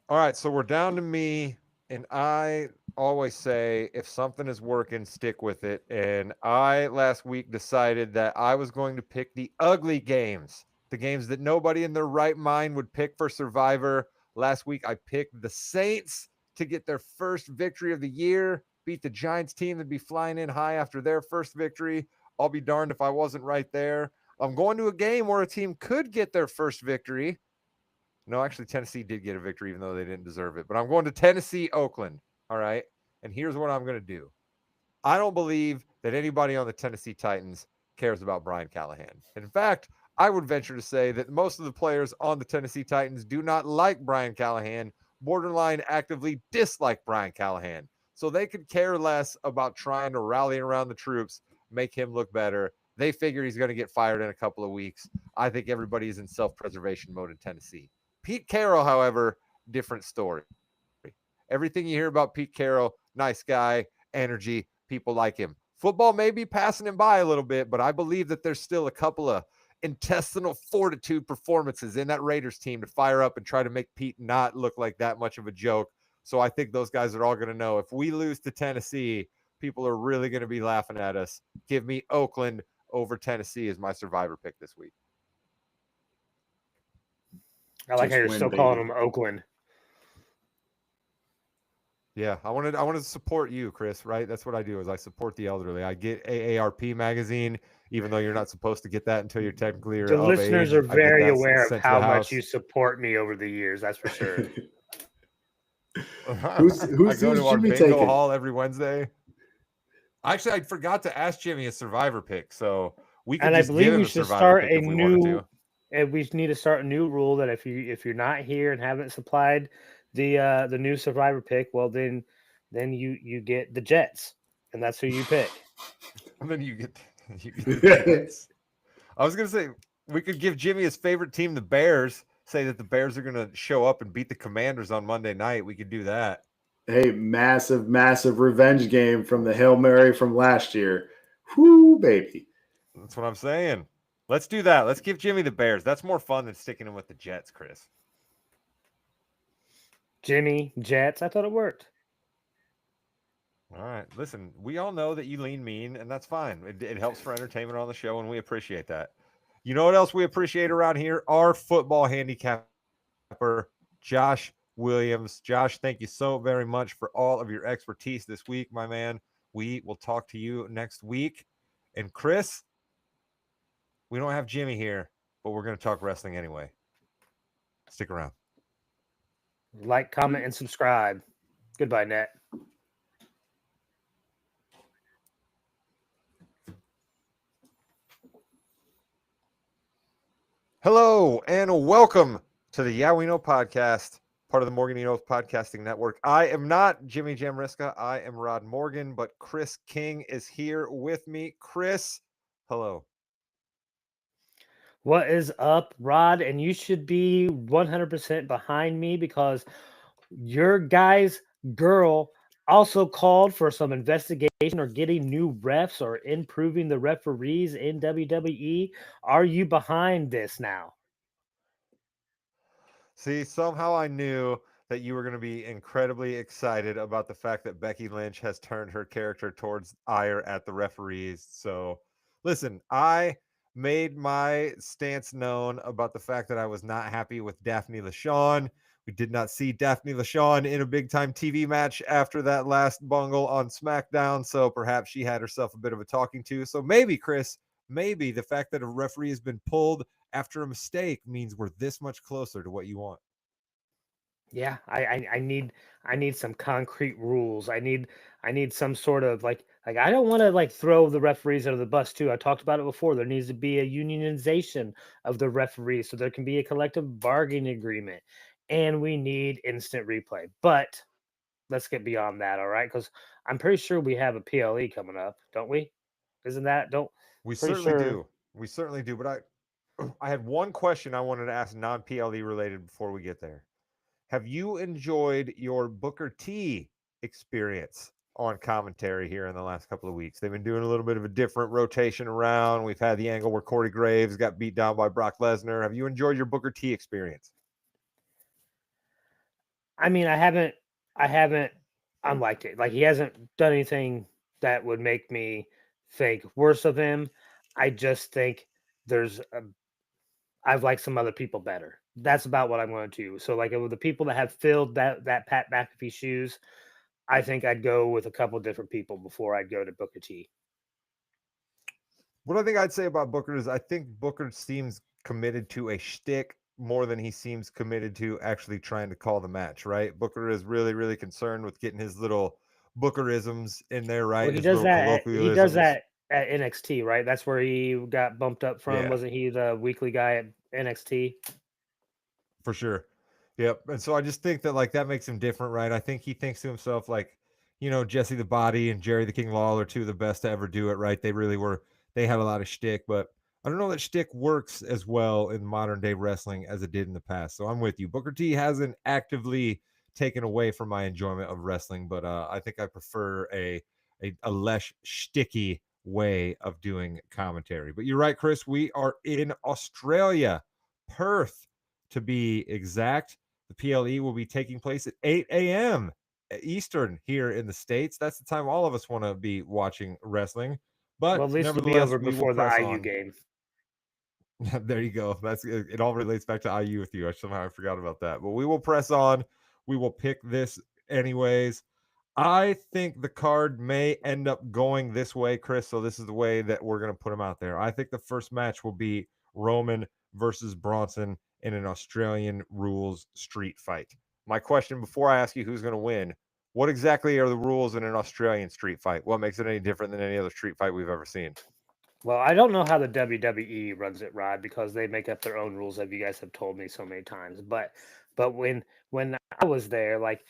All right, so we're down to me, and I always say if something is working, stick with it. And I last week decided that I was going to pick the ugly games, the games that nobody in their right mind would pick for Survivor. Last week, I picked the Saints to get their first victory of the year, beat the Giants team that'd be flying in high after their first victory. I'll be darned if I wasn't right there. I'm going to a game where a team could get their first victory. No, actually, Tennessee did get a victory, even though they didn't deserve it. But I'm going to Tennessee, Oakland. All right. And here's what I'm going to do. I don't believe that anybody on the Tennessee Titans cares about Brian Callahan. In fact, I would venture to say that most of the players on the Tennessee Titans do not like Brian Callahan, borderline actively dislike Brian Callahan. So they could care less about trying to rally around the troops, make him look better. They figure he's going to get fired in a couple of weeks. I think everybody is in self-preservation mode in Tennessee. Pete Carroll, however, different story. Everything you hear about Pete Carroll, nice guy, energy, people like him. Football may be passing him by a little bit, but I believe that there's still a couple of intestinal fortitude performances in that Raiders team to fire up and try to make Pete not look like that much of a joke. So I think those guys are all going to know if we lose to Tennessee, people are really going to be laughing at us. Give me Oakland over Tennessee as my Survivor pick this week.
I like
Just
how you're
win,
still calling
baby.
him Oakland.
Yeah, I wanted to support you, Chris, right? That's what I do is I support the elderly. I get AARP magazine, even though you're not supposed to get that until you're technically
The
of
listeners
age.
are
I get
very
that
aware of
sent to
how
the
much
house.
you support me over the years. That's for sure.
I go to our
Jimmy
bingo
taking?
hall every Wednesday. Actually, I forgot to ask Jimmy a Survivor pick, so we could
And I
just
believe
give him
we
a
should
Survivor
start
pick
a
if we wanted to.
and we need to start a new rule that if you're not here and haven't supplied the new Survivor pick, well then you get the Jets, and that's who you pick.
And then you get the Jets. I was gonna say we could give Jimmy his favorite team, the Bears. Say that the Bears are gonna show up and beat the Commanders on Monday night. We could do that.
Hey, massive revenge game from the Hail Mary from last year. Whoo, baby.
That's what I'm saying. Let's do that. Let's give Jimmy the Bears. That's more fun than sticking him with the Jets, Chris.
Jimmy, Jets. I thought it worked.
All right. Listen, we all know that you lean mean, and that's fine. It helps for entertainment on the show, and we appreciate that. You know what else we appreciate around here? Our football handicapper, Josh Williams. Josh, thank you so very much for all of your expertise this week, my man. We will talk to you next week. And Chris, we don't have Jimmy here, but we're going to talk wrestling anyway. Stick around.
Like, comment, and subscribe. Goodbye, Net.
Hello and welcome to the Yeah We Know podcast, part of the Morgan Enos Podcasting Network. I am not Jimmy Jamriska. I am Rod Morgan, but Chris King is here with me. Chris, hello.
What is up, Rod? And you should be 100% behind me because your guy's girl also called for some investigation or getting new refs or improving the referees in WWE. Are you behind this now?
See, somehow I knew that you were going to be incredibly excited about the fact that Becky Lynch has turned her character towards ire at the referees. So, listen, I made my stance known about the fact that I was not happy with Daphne LaShawn. We did not see Daphne LaShawn in a big time TV match after that last bungle on SmackDown. So perhaps she had herself a bit of a talking to. So maybe, Chris, maybe the fact that a referee has been pulled after a mistake means we're this much closer to what you want.
Yeah, I need some concrete rules. I need some sort of like I don't want to like throw the referees under the bus too. I talked about it before. There needs to be a unionization of the referees so there can be a collective bargaining agreement. And we need instant replay. But let's get beyond that, all right? Because I'm pretty sure we have a PLE coming up, don't we? Isn't that don't
We
pretty
certainly
sure.
do. We certainly do. But I had one question I wanted to ask non PLE related before we get there. Have you enjoyed your Booker T experience on commentary here in the last couple of weeks? They've been doing a little bit of a different rotation around. We've had the angle where Corey Graves got beat down by Brock Lesnar. Have you enjoyed your Booker T experience?
I mean, I haven't unliked it. Like he hasn't done anything that would make me think worse of him. I just think there's I've liked some other people better. That's about what I'm going to. So like with the people that have filled that Pat McAfee shoes, I think I'd go with a couple different people before I'd go to Booker T.
What I think I'd say about Booker is I think Booker seems committed to a shtick more than he seems committed to actually trying to call the match, right? Booker is really, really concerned with getting his little Bookerisms in there,
Well,
right? His little
he does
colloquialisms.
that at NXT, right? That's where he got bumped up from.
Yeah.
Wasn't he the weekly guy at NXT?
For sure. Yep. And so I just think that like that makes him different, right? I think he thinks to himself like, Jesse the Body and Jerry the King Lawler, two of the best to ever do it, right? They had a lot of shtick, but I don't know that shtick works as well in modern day wrestling as it did in the past. So I'm with you. Booker T hasn't actively taken away from my enjoyment of wrestling, but I think I prefer a less shticky way of doing commentary. But you're right, Chris. We are in Australia, Perth to be exact. The PLE will be taking place at 8 a.m. Eastern here in the States. That's the time all of us want to be watching wrestling.
Well,
But
at least it'll be
nevertheless,
over
we will
before the
press
IU
on.
game.
There you go. That's it. It all relates back to IU with you. I forgot about that. But we will press on. We will pick this anyways. I think the card may end up going this way, Chris. So this is the way that we're going to put them out there. I think the first match will be Roman versus Bronson in an Australian rules street fight. My question before I ask you who's going to win, what exactly are the rules in an Australian street fight? What makes it any different than any other street fight we've ever seen?
Well, I don't know how the WWE runs it, Rod, because they make up their own rules, as you guys have told me so many times. But when I was there, like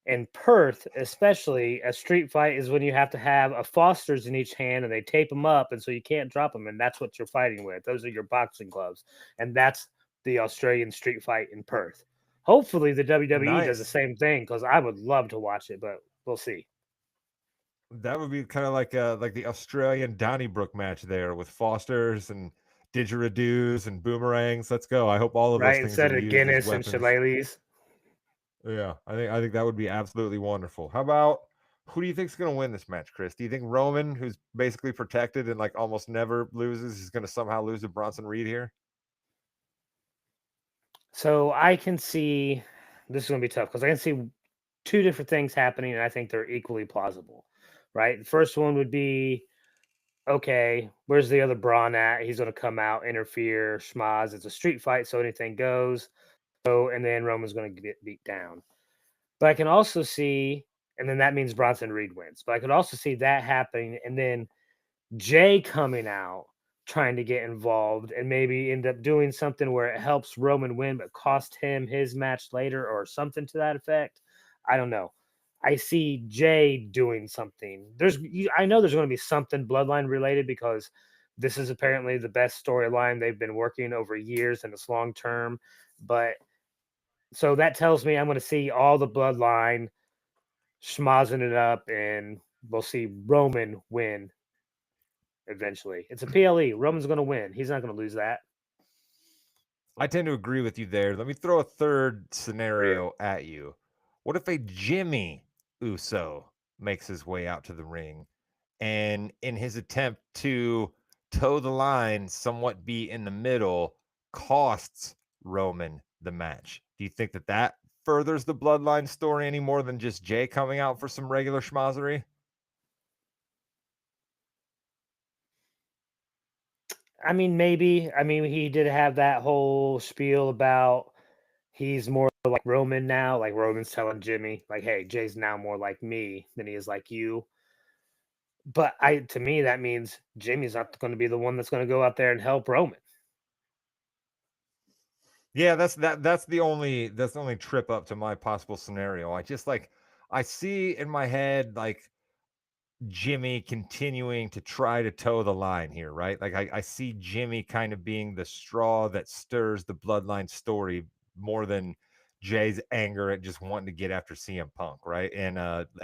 in Perth, especially, a street fight is when you have to have a Foster's in each hand and they tape them up, and so you can't drop them, and that's what you're fighting with. Those are your boxing gloves, and that's the Australian street fight in Perth. Hopefully, the WWE does the
Nice.
same thing because I would love to watch it, but we'll see.
That would be kind of like the Australian Donnybrook match there with Fosters and didgeridoos and boomerangs. Let's go. I hope all of those
Right?
things
Instead
are
of
used as
Guinness and
weapons.
shillelaghs.
Yeah, I think that would be absolutely wonderful. How about who do you think's going to win this match, Chris? Do you think Roman, who's basically protected and like almost never loses, is going to somehow lose to Bronson Reed here?
So I can see this is going to be tough because I can see two different things happening, and I think they're equally plausible. Right? The first one would be okay, where's the other Braun at? He's going to come out, interfere, schmaz. It's a street fight, so anything goes. So, and then Roman's going to get beat down. But I can also see, and then that means Bronson Reed wins. But I could also see that happening, and then Jay coming out trying to get involved and maybe end up doing something where it helps Roman win but cost him his match later or something to that effect. I don't know. I see Jay doing something. I know there's going to be something bloodline related because This is apparently the best storyline they've been working over years and it's long term. But so that tells me I'm going to see all the bloodline schmozzing it up, and we'll see Roman win eventually. It's a PLE. Roman's going to win. He's not going to lose that.
I tend to agree with you there. Let me throw a third scenario at you. What if a Jimmy Uso makes his way out to the ring and in his attempt to toe the line, somewhat be in the middle, costs Roman the match? Do you think that that furthers the bloodline story any more than just Jay coming out for some regular schmozzery?
I mean, maybe. I mean, he did have that whole spiel about he's more like Roman now. Like Roman's telling Jimmy, like, "Hey, Jay's now more like me than he is like you." But to me, that means Jimmy's not going to be the one that's going to go out there and help Roman.
Yeah, that's the only trip up to my possible scenario. I just like I see in my head like Jimmy continuing to try to toe the line here, right? Like I see Jimmy kind of being the straw that stirs the bloodline story more than Jay's anger at just wanting to get after CM Punk, right? And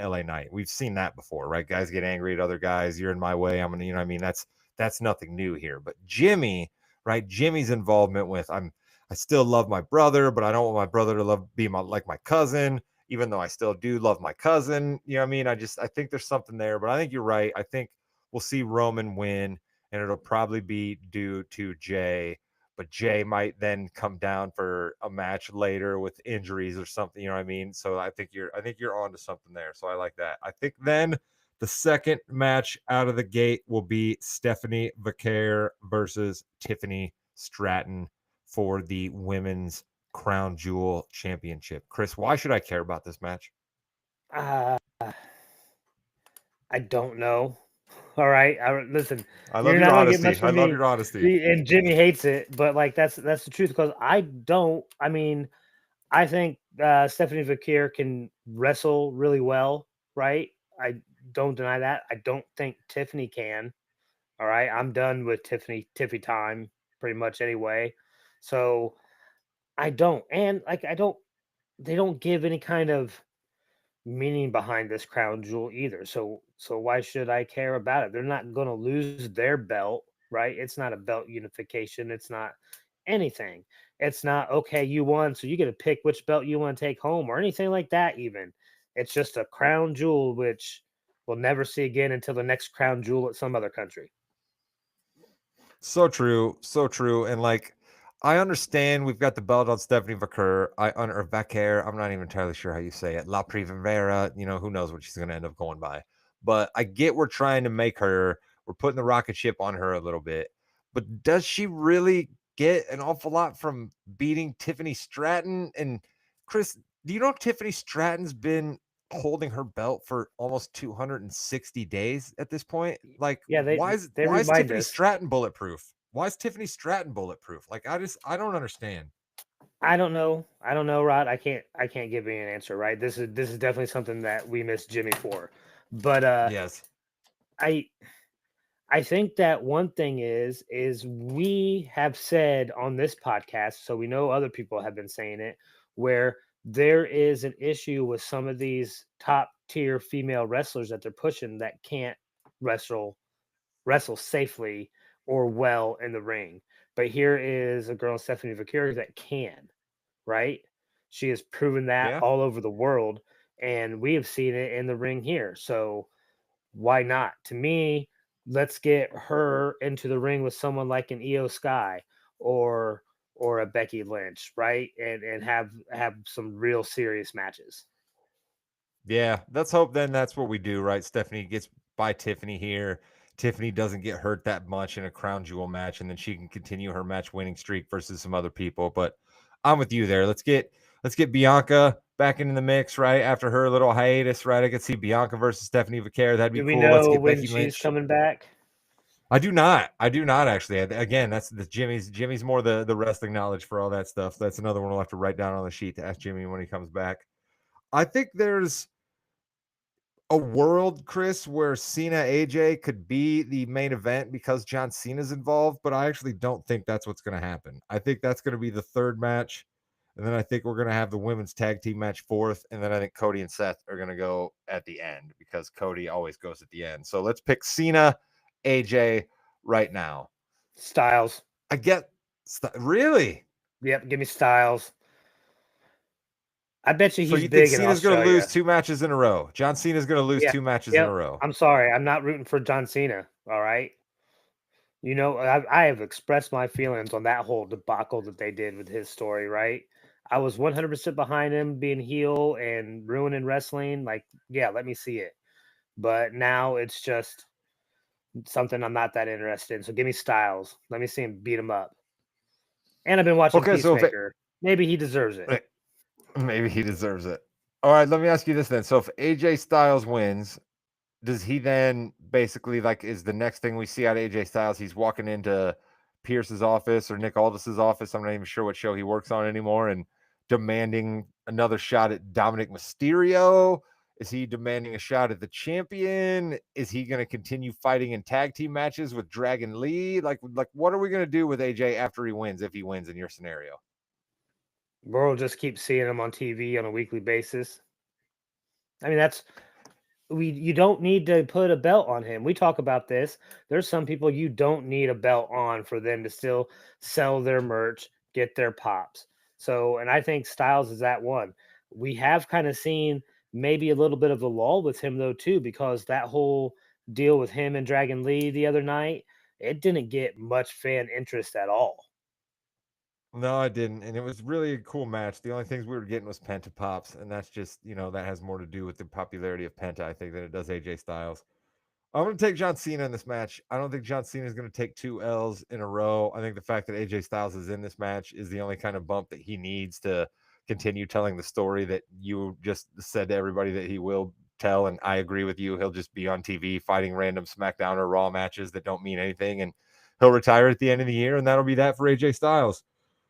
LA Knight. We've seen that before, right? Guys get angry at other guys. You're in my way. I'm gonna, you know what I mean? That's nothing new here. But Jimmy, right? Jimmy's involvement with I still love my brother, but I don't want my brother to be like my cousin, even though I still do love my cousin. You know what I mean? I think there's something there, but I think you're right. I think we'll see Roman win, and it'll probably be due to Jay. But Jay might then come down for a match later with injuries or something. You know what I mean? So I think you're on to something there. So I like that. I think then the second match out of the gate will be Stephanie Vaquer versus Tiffany Stratton for the women's crown jewel championship. Chris, why should I care about this match?
Uh, I don't know. All right, listen.
I love
You're
your
not gonna get much
honesty. I
from
love
me,
your honesty.
and Jimmy hates it. But like that's the truth because I don't. I mean, I think Stephanie Vaquer can wrestle really well, right? I don't deny that. I don't think Tiffany can. All right, I'm done with Tiffy time pretty much anyway. So I don't, and like I don't. They don't give any kind of meaning behind this crown jewel either. So why should I care about it? They're not going to lose their belt, right? It's not a belt unification. It's not anything. It's not okay, you won, so you get to pick which belt you want to take home or anything like that even. It's just a crown jewel which we'll never see again until the next crown jewel at some other country.
So true, so true. And like, I understand we've got the belt on Stephanie Vaquer. Or Vaquer. I'm not even entirely sure how you say it. La Primavera. You know, who knows what she's going to end up going by. But I get we're trying to make her. We're putting the rocket ship on her a little bit. But does she really get an awful lot from beating Tiffany Stratton? And Chris, do you know Tiffany Stratton's been holding her belt for almost 260 days at this point? Like,
Yeah, they
why is
remind
Tiffany
us.
Stratton bulletproof? Why is Tiffany Stratton bulletproof? Like, I don't understand.
I don't know. I don't know, Rod. I can't give you an answer, right? This is definitely something that we miss Jimmy for. But
Yes.
I I think that one thing is we have said on this podcast, so we know other people have been saying it, where there is an issue with some of these top tier female wrestlers that they're pushing that can't wrestle wrestle safely or well in the ring. But here is a girl, Stephanie Vaquer, that can, right? She has proven that
Yeah.
all over the world, and we have seen it in the ring here. So why not? To me, let's get her into the ring with someone like an Io Sky or a Becky Lynch, right? And have some real serious matches.
Yeah. Let's hope then that's what we do, right? Stephanie gets by Tiffany here. Tiffany doesn't get hurt that much in a crown jewel match, and then she can continue her match winning streak versus some other people. But I'm with you there. Let's get Bianca back into the mix, right? After her little hiatus, right? I could see Bianca versus Stephanie Vaquer. That'd be
Do we
cool. Let's
know
get
when
Becky
she's
Lynch.
coming back?
I do not. I do not actually. Again, that's the Jimmy's more the wrestling knowledge for all that stuff. That's another one we'll have to write down on the sheet to ask Jimmy when he comes back. I think there's a world, Chris, where Cena AJ could be the main event because John Cena's involved, but I actually don't think that's what's going to happen. I think that's going to be the third match. And then I think we're going to have the women's tag team match fourth. And then I think Cody and Seth are going to go at the end because Cody always goes at the end. So let's pick Cena, AJ right now.
Styles.
I get really.
Yep, give me Styles. I bet you
So
he's
you think
big in
Cena's going to lose
Australia.
2 matches in a row? John Cena's going to lose
Yeah.
2 matches in a
Yep.
row.
I'm sorry. I'm not rooting for John Cena. All right. You know, I have expressed my feelings on that whole debacle that they did with his story, right? I was 100% behind him being heel and ruining wrestling. Like, yeah, let me see it. But now it's just something I'm not that interested in. So give me Styles. Let me see him beat him up. And I've been watching
Okay, so if
Peacemaker. Maybe he deserves it.
maybe he deserves it. All right, let me ask you this then. So if AJ Styles wins, does he then basically like is the next thing we see out of AJ Styles? He's walking into Pierce's office or Nick Aldis's office. I'm not even sure what show he works on anymore, and demanding another shot at Dominic Mysterio. Is he demanding a shot at the champion? Is he going to continue fighting in tag team matches with Dragon Lee? Like what are we going to do with AJ after he wins? If he wins in your scenario,
We'll just keep seeing him on TV on a weekly basis. I mean, that's you don't need to put a belt on him. We talk about this. There's some people you don't need a belt on for them to still sell their merch, get their pops. So, and I think Styles is that one. We have kind of seen maybe a little bit of a lull with him though too, because that whole deal with him and Dragon Lee the other night, it didn't get much fan interest at all.
no, I didn't, and it was really a cool match. The only things we were getting was Penta pops, and that's just that has more to do with the popularity of Penta, I think, than it does AJ Styles. I'm going to take John Cena in this match. I don't think John Cena is going to take 2 L's in a row. I think the fact that AJ Styles is in this match is the only kind of bump that he needs to continue telling the story that you just said to everybody that he will tell. And I agree with you. He'll just be on TV fighting random SmackDown or Raw matches that don't mean anything. And he'll retire at the end of the year. And that'll be that for AJ Styles.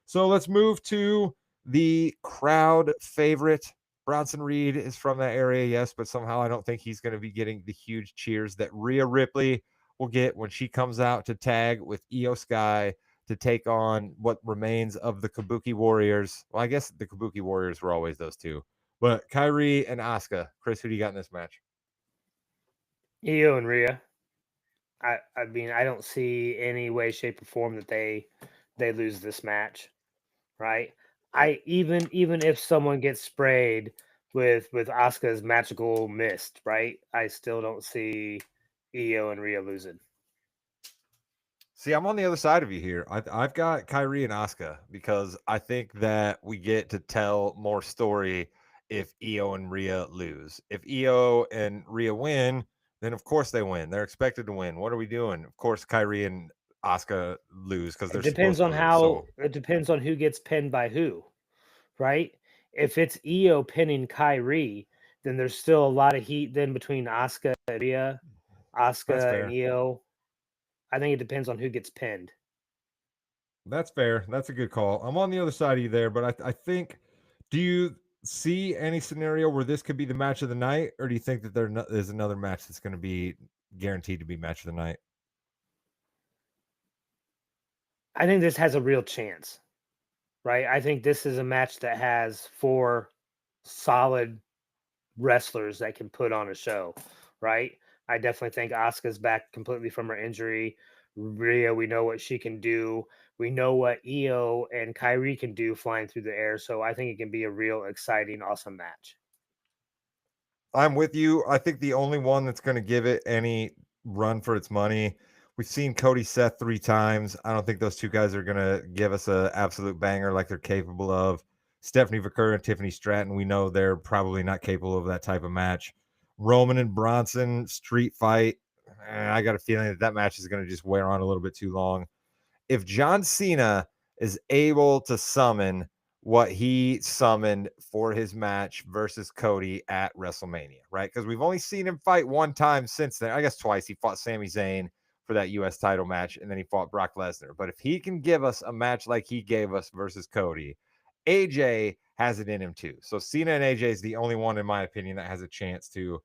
So let's move to the crowd favorite. Bronson Reed is from that area, yes, but somehow I don't think he's going to be getting the huge cheers that Rhea Ripley will get when she comes out to tag with Io Sky to take on what remains of the Kabuki Warriors. Well, I guess the Kabuki Warriors were always those two, but Kyrie and Asuka. Chris, who do you got in this match?
Io and Rhea. I mean, I don't see any way, shape, or form that they lose this match, right? I even if someone gets sprayed with Asuka's magical mist, right? I still don't see Io and Rhea losing.
See, I'm on the other side of you here. I've got Kyrie and Asuka because I think that we get to tell more story if Io and Rhea lose. If Io and Rhea win, then of course they win. They're expected to win. What are we doing? Of course, Kyrie and Asuka lose because
It
they're
depends
supposed to
on
lose.
how
So
it depends on who gets pinned by who, right? If it's Io pinning Kyrie, then there's still a lot of heat then between Asuka and Rhea,
that's
Asuka and
fair.
Io. I think it depends on who gets pinned.
That's fair. That's a good call. I'm on the other side of you there, but I think. Do you see any scenario where this could be the match of the night, or do you think that there's another match that's going to be guaranteed to be match of the night?
I think this has a real chance, right? I think this is a match that has four solid wrestlers that can put on a show, right? I definitely think Asuka's back completely from her injury. Rhea, we know what she can do. We know what Io and Kyrie can do flying through the air. So I think it can be a real exciting, awesome match.
I'm with you. I think the only one that's going to give it any run for its money. We've seen Cody Seth 3 times. I don't think those two guys are going to give us an absolute banger like they're capable of. Stephanie Vaquer and Tiffany Stratton, we know they're probably not capable of that type of match. Roman and Bronson street fight. I got a feeling that match is going to just wear on a little bit too long. If John Cena is able to summon what he summoned for his match versus Cody at WrestleMania, right? Because we've only seen him fight 1 time since then. I guess twice. He fought Sami Zayn for that U.S. title match, and then he fought Brock Lesnar. But if he can give us a match like he gave us versus Cody, AJ has it in him too. So Cena and AJ is the only one, in my opinion, that has a chance to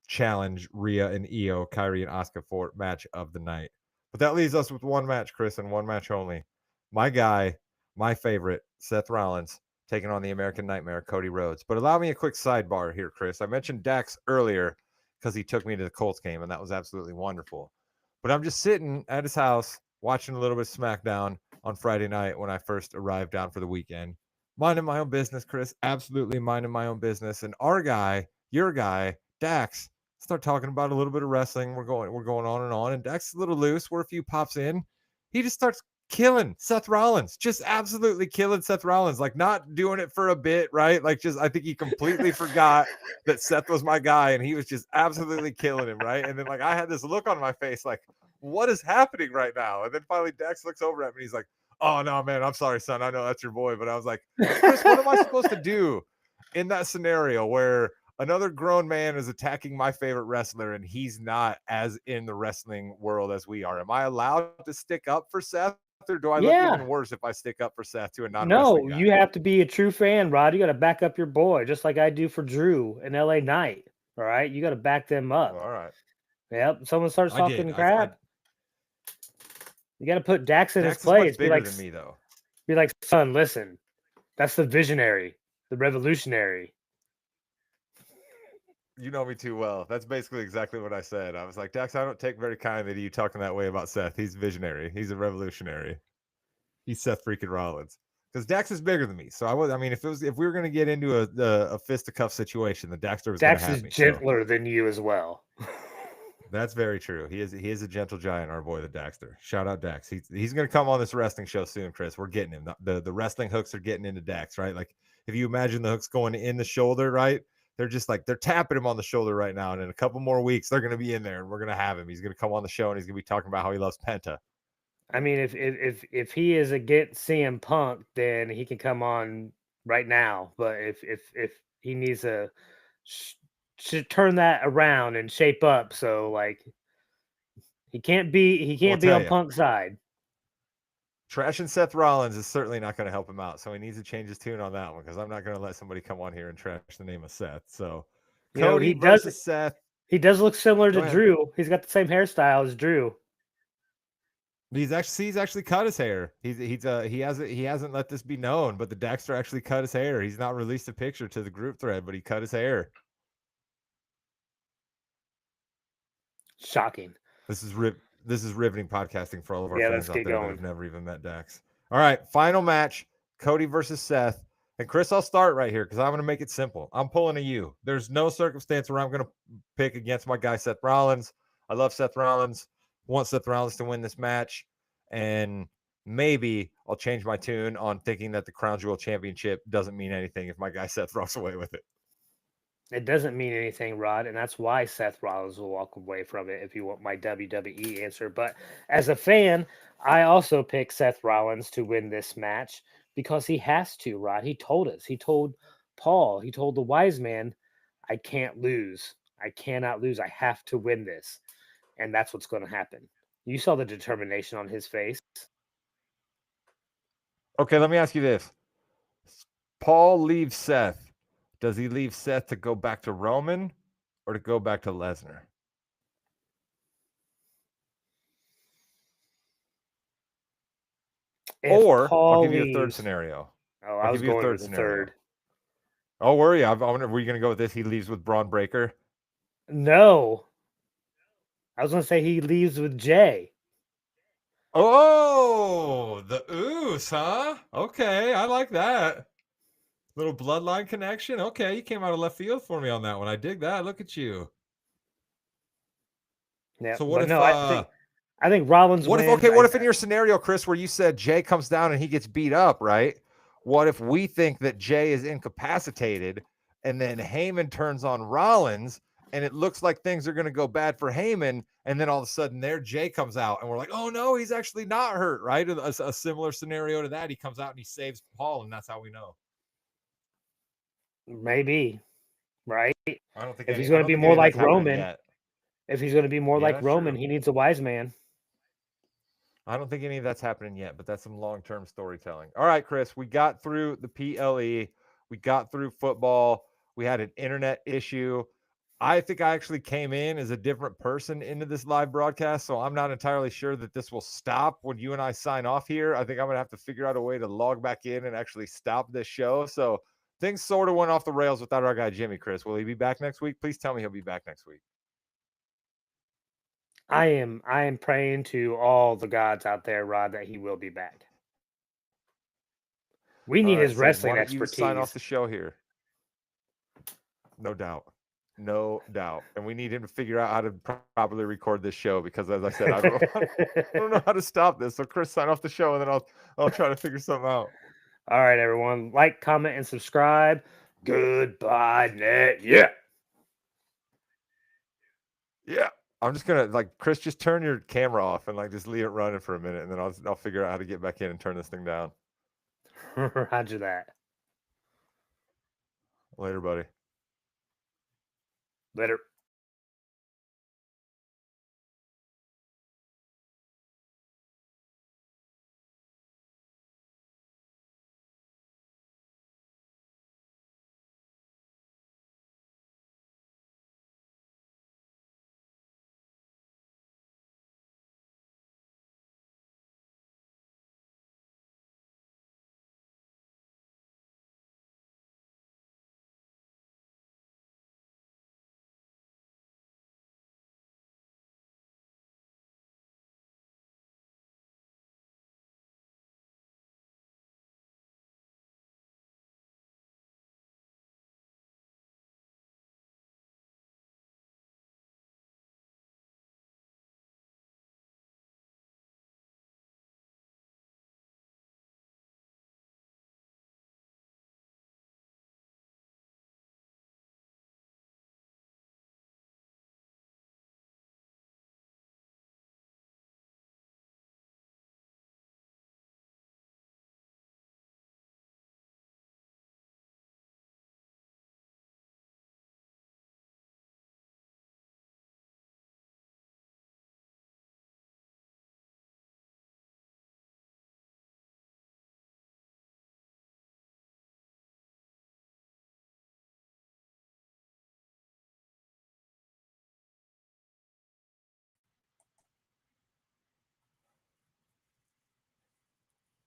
challenge Rhea and Io, Kyrie and Asuka for match of the night. But that leaves us with one match, Chris, and one match only. My guy, my favorite, Seth Rollins, taking on the American Nightmare, Cody Rhodes. But allow me a quick sidebar here, Chris. I mentioned Dax earlier because he took me to the Colts game, and that was absolutely wonderful. But I'm just sitting at his house watching a little bit of SmackDown on Friday night when I first arrived down for the weekend. Minding my own business, Chris. Absolutely minding my own business. And our guy, your guy, Dax, start talking about a little bit of wrestling. We're going on, and Dax is a little loose. Where a few pops in, he just starts killing Seth Rollins, just absolutely killing Seth Rollins, like not doing it for a bit, right? Like just I think he completely forgot that Seth was my guy, and he was just absolutely killing him, right? And then like I had this look on my face, like what is happening right now? And then finally Dax looks over at me, he's like, "Oh no, man, I'm sorry, son. I know that's your boy," but I was like, Chris, what am I supposed to do in that scenario where another grown man is attacking my favorite wrestler and he's not as in the wrestling world as we are? Am I allowed to stick up for Seth, or do I look even
Yeah.
worse if I stick up for Seth to a non-wrestling
No,
guy?
you have to be a true fan, Rod. You got to back up your boy, just like I do for Drew and LA Knight. All right, you got to back them up.
All right.
Yep. Someone starts
I did.
talking crap, you got to put Dax in his
Dax is much
place.
bigger than me, though.
Be like, son, listen, that's the visionary, the revolutionary.
You know me too well. That's basically exactly what I said. I was like, Dax, I don't take very kindly to you talking that way about Seth. He's visionary. He's a revolutionary. He's Seth freaking Rollins. Because Dax is bigger than me. So I mean, if we were gonna get into a fisticuff situation, the Daxter was
Dax
gonna have
is
me.
gentler than you as well.
That's very true. He is a gentle giant, our boy, the Daxter. Shout out Dax. He's gonna come on this wrestling show soon, Chris. We're getting him. The wrestling hooks are getting into Dax, right? Like if you imagine the hooks going in the shoulder, right? They're just like they're tapping him on the shoulder right now, and in a couple more weeks, they're gonna be in there, and we're gonna have him. He's gonna come on the show, and he's gonna be talking about how he loves Penta.
I mean, if he is against CM Punk, then he can come on right now. But if he needs to turn that around and shape up, so like he can't be on Punk's side.
Trashing Seth Rollins is certainly not going to help him out, so he needs to change his tune on that one because I'm not going to let somebody come on here and trash the name of Seth. So, Cody versus Seth.
He does look similar to
ahead.
Drew. He's got the same hairstyle as Drew.
He's actually cut his hair. He hasn't let this be known, but the Daxter actually cut his hair. He's not released a picture to the group thread, but he cut his hair.
Shocking.
This is riveting podcasting for all of our fans out there
going.
that have never even met Dax. All right, final match: Cody versus Seth. And Chris, I'll start right here because I'm going to make it simple. I'm pulling a U. There's no circumstance where I'm going to pick against my guy Seth Rollins. I love Seth Rollins. Want Seth Rollins to win this match, and maybe I'll change my tune on thinking that the Crown Jewel Championship doesn't mean anything if my guy Seth walks away with it.
It doesn't mean anything, Rod, and that's why Seth Rollins will walk away from it if you want my WWE answer. But as a fan, I also pick Seth Rollins to win this match because he has to, Rod. He told us. He told Paul. He told the wise man, I can't lose. I cannot lose. I have to win this. And that's what's going to happen. You saw the determination on his face.
Okay, let me ask you this. Paul leaves Seth. Does he leave Seth to go back to Roman or to go back to Lesnar? Or I'll give you a third scenario.
Oh, I was going with the third.
Oh, were you? Were you going to go with this? He leaves with Braun Breaker?
No. I was going to say he leaves with Jay.
Oh, the Oos, huh? Okay, I like that. Little bloodline connection. Okay, you came out of left field for me on that one. I dig that. Look at you.
Yeah.
So what if?
No, I think Rollins.
What
wins.
What if in your scenario, Chris, where you said Jay comes down and he gets beat up, right? What if we think that Jay is incapacitated, and then Heyman turns on Rollins, and it looks like things are going to go bad for Heyman, and then all of a sudden there Jay comes out, and we're like, oh no, he's actually not hurt, right? A similar scenario to that. He comes out and he saves Paul, and that's how we know.
Maybe, right?
I don't think
if he's going to be more like Roman. If he's going to be more like Roman,
true.
He needs a wise man.
I don't think any of that's happening yet, but that's some long-term storytelling. All right, Chris, we got through the PLE. We got through football. We had an internet issue. I think I actually came in as a different person into this live broadcast, so I'm not entirely sure that this will stop when you and I sign off here. I think I'm going to have to figure out a way to log back in and actually stop this show. So things sort of went off the rails without our guy Jimmy. Chris, will he be back next week? Please tell me he'll be back next week.
I am praying to all the gods out there, Rod, that he will be back. We need his
Sid,
wrestling
why don't you sign off
expertise.
the show here? No doubt. No doubt. And we need him to figure out how to properly record this show because, as I said, I don't know how to stop this. So, Chris, sign off the show, and then I'll try to figure something out.
All right, everyone. Like, comment, and subscribe. Goodbye, net. Yeah.
Yeah. I'm just gonna Chris, just turn your camera off and just leave it running for a minute, and then I'll figure out how to get back in and turn this thing down.
Roger that.
Later, buddy.
Later.